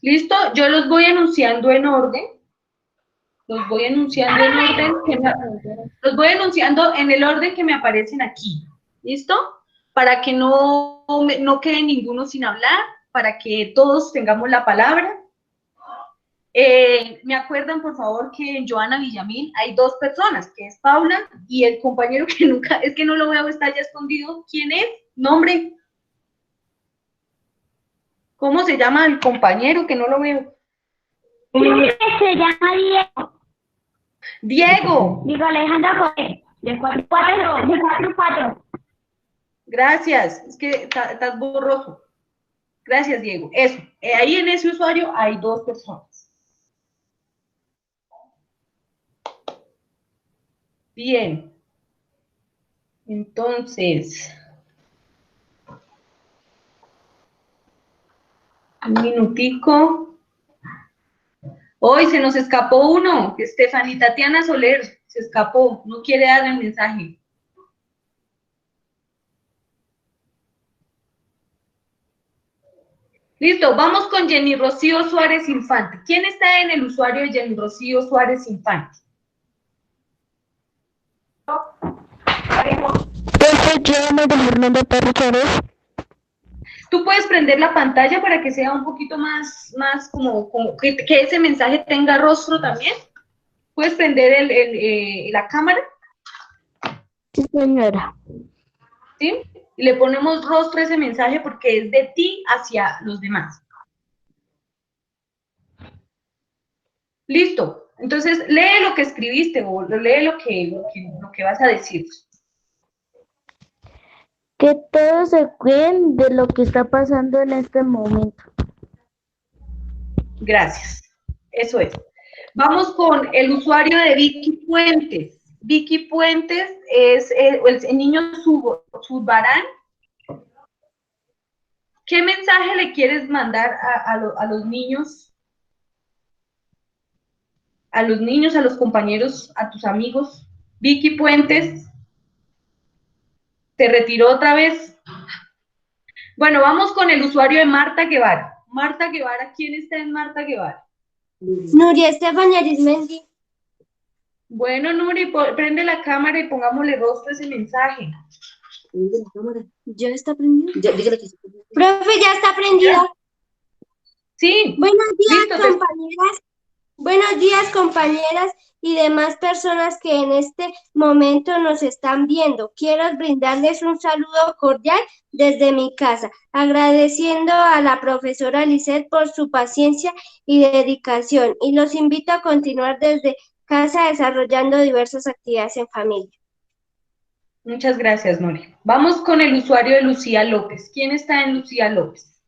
¿Listo? Yo los voy anunciando en orden. Los voy anunciando en orden. Los voy anunciando en el orden que me aparecen aquí. ¿Listo? Para que no quede ninguno sin hablar, para que todos tengamos la palabra. Me acuerdan, por favor, que en Joana Villamil hay dos personas, que es Paula y el compañero que nunca, es que no lo veo, está ya escondido. ¿Quién es? ¿Nombre? ¿Cómo se llama el compañero que no lo veo? Se llama Diego. Diego. Digo Alejandro José, de 4-4. Gracias, es que estás borroso. Gracias, Diego. Eso, ahí en ese usuario hay dos personas. Bien. Entonces, un minutico. Hoy se nos escapó uno, Estefanía Tatiana Soler, se escapó, no quiere dar el mensaje. Listo, vamos con Jenny Rocío Suárez Infante. ¿Quién está en el usuario de Jenny Rocío Suárez Infante? Yo me Fernando Torres Chávez. Tú puedes prender la pantalla para que sea un poquito más como que ese mensaje tenga rostro también. ¿Puedes prender la cámara? Sí, señora. ¿Sí? Y le ponemos rostro a ese mensaje porque es de ti hacia los demás. Listo. Entonces, lee lo que escribiste o lee lo que vas a decir. Que todos se cuiden de lo que está pasando en este momento. Gracias. Eso es. Vamos con el usuario de Vicky Puentes. Vicky Puentes es el niño Zurbarán. ¿Qué mensaje le quieres mandar a los niños? A los niños, a los compañeros, a tus amigos. Vicky Puentes. ¿Se retiró otra vez? Bueno, vamos con el usuario de Marta Guevara. Marta Guevara, ¿quién está en Marta Guevara? Nuria Estefania Arismendi. Bueno, Nuri, prende la cámara y pongámosle rostro a ese mensaje. ¿Ya está prendido? Profe, ya está prendido. Sí. Buenos días, Listo, compañeras. Buenos días, compañeras y demás personas que en este momento nos están viendo. Quiero brindarles un saludo cordial desde mi casa, agradeciendo a la profesora Lisette por su paciencia y dedicación, y los invito a continuar desde casa desarrollando diversas actividades en familia. Muchas gracias, Nuri. Vamos con el usuario de Lucía López. ¿Quién está en Lucía López?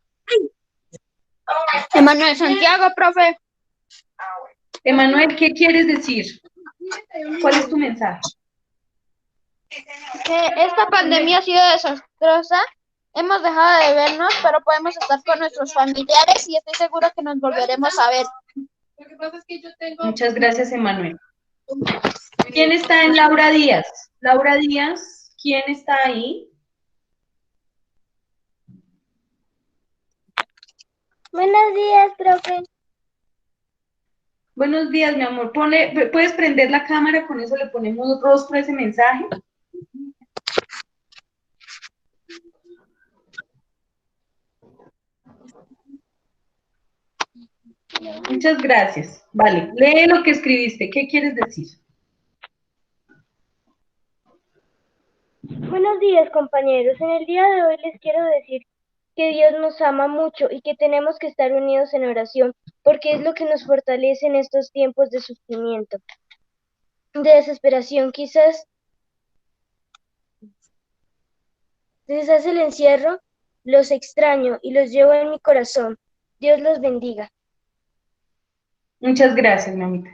Emanuel Santiago, profe. Emanuel, ¿qué quieres decir? ¿Cuál es tu mensaje? Que esta pandemia ha sido desastrosa. Hemos dejado de vernos, pero podemos estar con nuestros familiares y estoy segura que nos volveremos a ver. Muchas gracias, Emanuel. ¿Quién está en Laura Díaz? Laura Díaz, ¿quién está ahí? Buenos días, profe. Buenos días, mi amor. ¿Puedes prender la cámara? Con eso le ponemos rostro a ese mensaje. Muchas gracias. Vale, lee lo que escribiste. ¿Qué quieres decir? Buenos días, compañeros. En el día de hoy les quiero decir que Dios nos ama mucho y que tenemos que estar unidos en oración, porque es lo que nos fortalece en estos tiempos de sufrimiento, de desesperación. Quizás el encierro, los extraño y los llevo en mi corazón. Dios los bendiga. Muchas gracias, mamita.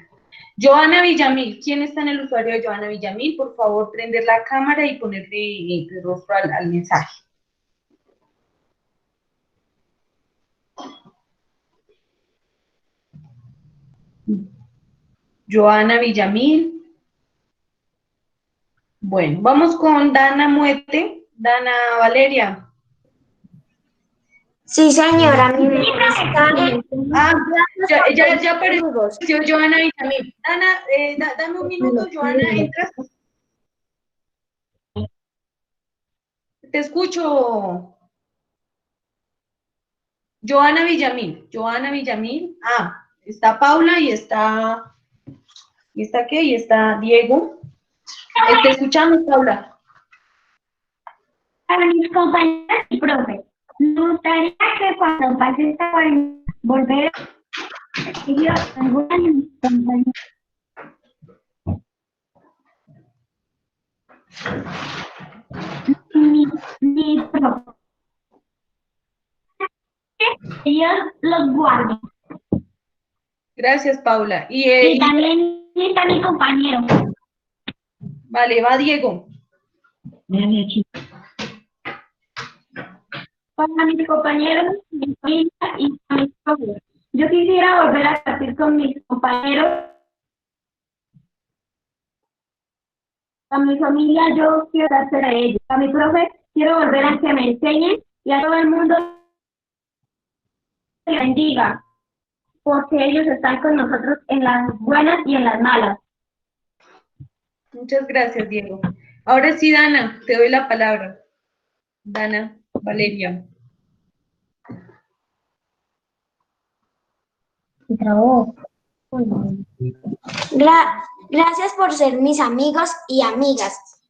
Joana Villamil, ¿quién está en el usuario de Joana Villamil? Por favor, prender la cámara y ponerle el rostro al mensaje. Joana Villamil. Bueno, vamos con Dana Muete. Dana Valeria. Sí, señora, mi mensaje. Ya apareció Joana Villamil. Dana, dame un minuto, Joana, entras. Te escucho. Joana Villamil. Ah, está Paula y está... ¿Y está qué? Y está Diego. Te escuchamos, Paula. Para mis compañeros y profes, me gustaría que cuando pase esta cuarentena, volver a seguir alguna de mis compañeros. Mi profe. Dios los guarde. Gracias, Paula. Y también está mi compañero. Vale, va Diego. Para mis compañeros, mi familia y a mis profes. Yo quisiera volver a compartir con mis compañeros. A mi familia yo quiero hacer a ellos. A mi profe quiero volver a que me enseñen y a todo el mundo que bendiga. Porque ellos están con nosotros en las buenas y en las malas. Muchas gracias, Diego. Ahora sí, Dana, te doy la palabra. Dana Valeria. Gracias por ser mis amigos y amigas,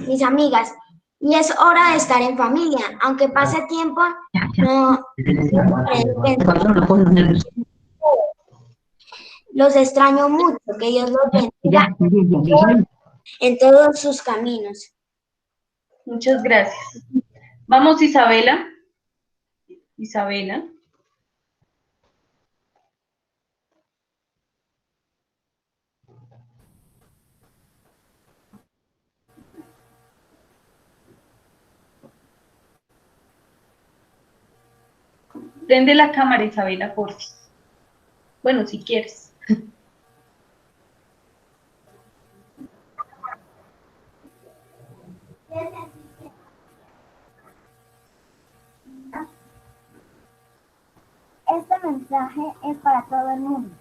mis amigas. Y es hora de estar en familia, aunque pase tiempo, no. Los extraño mucho, que Dios los bendiga en todos sus caminos. Muchas gracias. Vamos, Isabela. Isabela. Prende la cámara, Isabela, por favor. Bueno, si quieres. Este mensaje es para todo el mundo.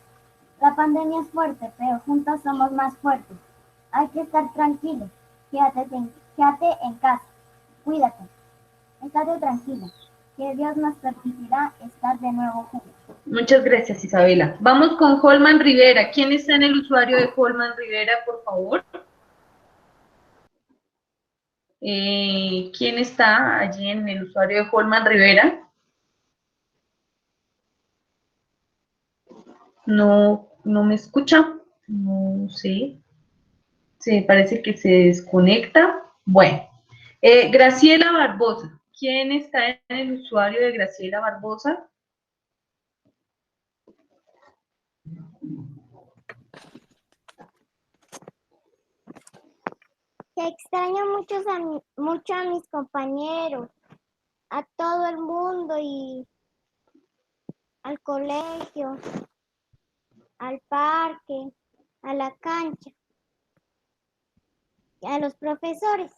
La pandemia es fuerte, pero juntos somos más fuertes. Hay que estar tranquilos. Quédate en casa. Cuídate. Estate tranquila. Que Dios nos permitirá estar de nuevo juntos. Muchas gracias, Isabela. Vamos con Holman Rivera. ¿Quién está en el usuario de Holman Rivera, por favor? ¿Quién está allí en el usuario de Holman Rivera? No me escucha. No sé. Se parece que se desconecta. Bueno. Graciela Barbosa. ¿Quién está en el usuario de Graciela Barbosa? Que extraño mucho a mis compañeros, a todo el mundo y al colegio, al parque, a la cancha y a los profesores.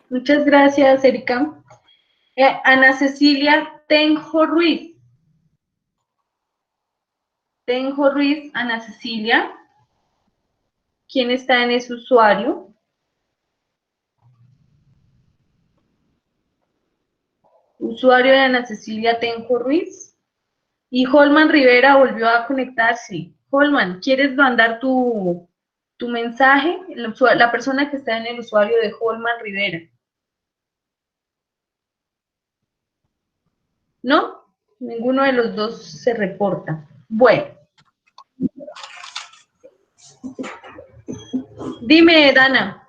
Muchas gracias, Erika. Ana Cecilia Tenjo Ruiz. Tenjo Ruiz, Ana Cecilia. ¿Quién está en ese usuario? Usuario de Ana Cecilia Tenjo Ruiz. Y Holman Rivera volvió a conectarse. Holman, ¿quieres mandar tu mensaje? La persona que está en el usuario de Holman Rivera. ¿No? Ninguno de los dos se reporta. Bueno. Dime, Dana.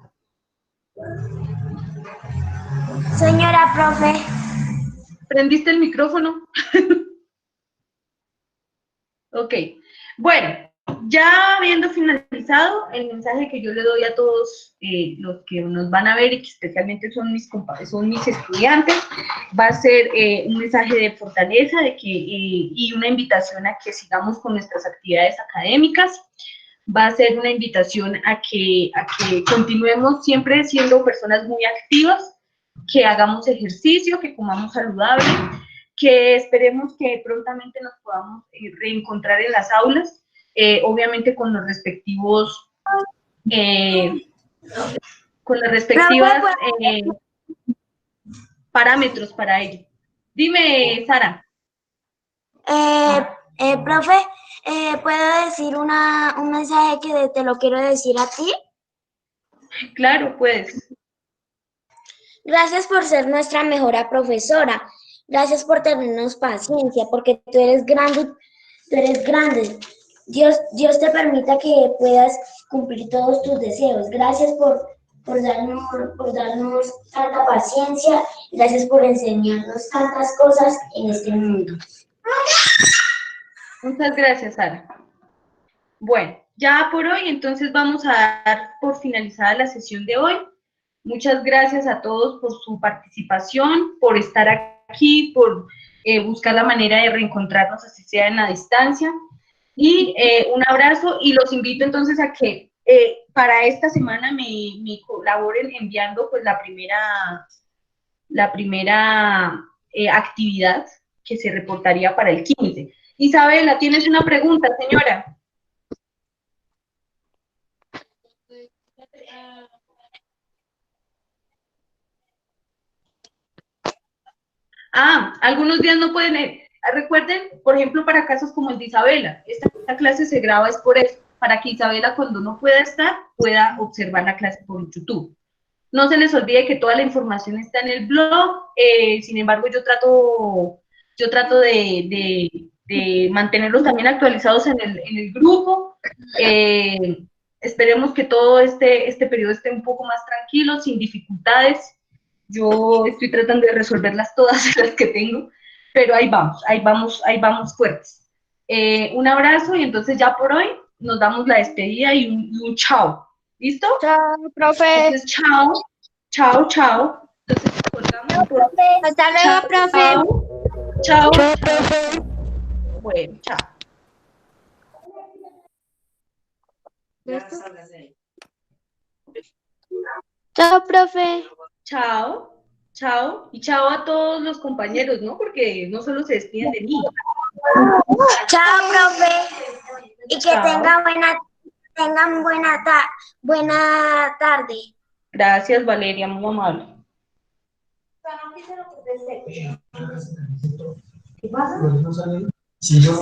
Señora profe. ¿Prendiste el micrófono? Ok. Bueno, Ya habiendo finalizado, el mensaje que yo le doy a todos los que nos van a ver y que especialmente son mis compadres, son mis estudiantes, va a ser un mensaje de fortaleza y una invitación a que sigamos con nuestras actividades académicas. Va a ser una invitación a que continuemos siempre siendo personas muy activas, que hagamos ejercicio, que comamos saludable, que esperemos que prontamente nos podamos reencontrar en las aulas, obviamente con los respectivos, con las respectivas parámetros para ello. Dime, Sara. Profe, ¿puedo decir un mensaje que te lo quiero decir a ti? Claro, puedes. Gracias por ser nuestra mejor profesora. Gracias por tenernos paciencia, porque tú eres grande. Dios te permita que puedas cumplir todos tus deseos. Gracias por darnos tanta paciencia. Gracias por enseñarnos tantas cosas en este mundo. Muchas gracias, Sara. Bueno, ya por hoy entonces vamos a dar por finalizada la sesión de hoy. Muchas gracias a todos por su participación, por estar aquí, por buscar la manera de reencontrarnos, así sea en la distancia. Y un abrazo, y los invito entonces a que para esta semana me colaboren enviando pues la primera actividad que se reportaría para el 15. Isabela, ¿tienes una pregunta, señora? Algunos días no pueden. Recuerden, por ejemplo, para casos como el de Isabela, esta clase se graba es por eso, para que Isabela cuando no pueda estar, pueda observar la clase por YouTube. No se les olvide que toda la información está en el blog, sin embargo yo trato de mantenerlos también actualizados en el grupo. Esperemos que todo este periodo esté un poco más tranquilo, sin dificultades. Yo estoy tratando de resolverlas todas las que tengo, pero ahí vamos fuertes. Un abrazo, y entonces ya por hoy nos damos la despedida y un chao. ¿Listo? Chao, profe. Entonces, chao. Entonces, colgamos. Hasta luego, profe. Chao, profe. Bueno, chao. Chao, profe. Chao. Y chao a todos los compañeros, ¿no? Porque no solo se despiden de mí. Chao, profe. Y que tengan buena tarde. Gracias, Valeria, muy amable. ¿Qué pasa? Si yo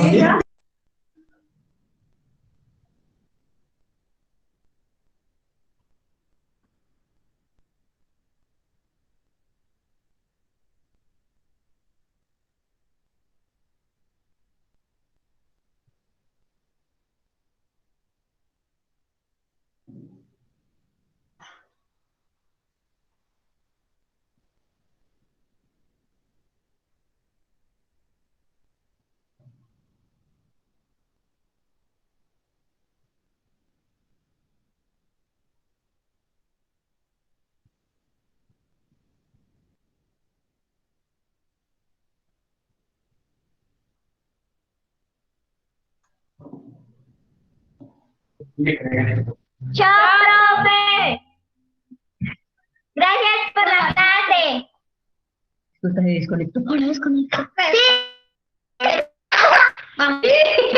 ¡Chao, profe! Gracias por la clase. ¿Tú te desconectó? Sí.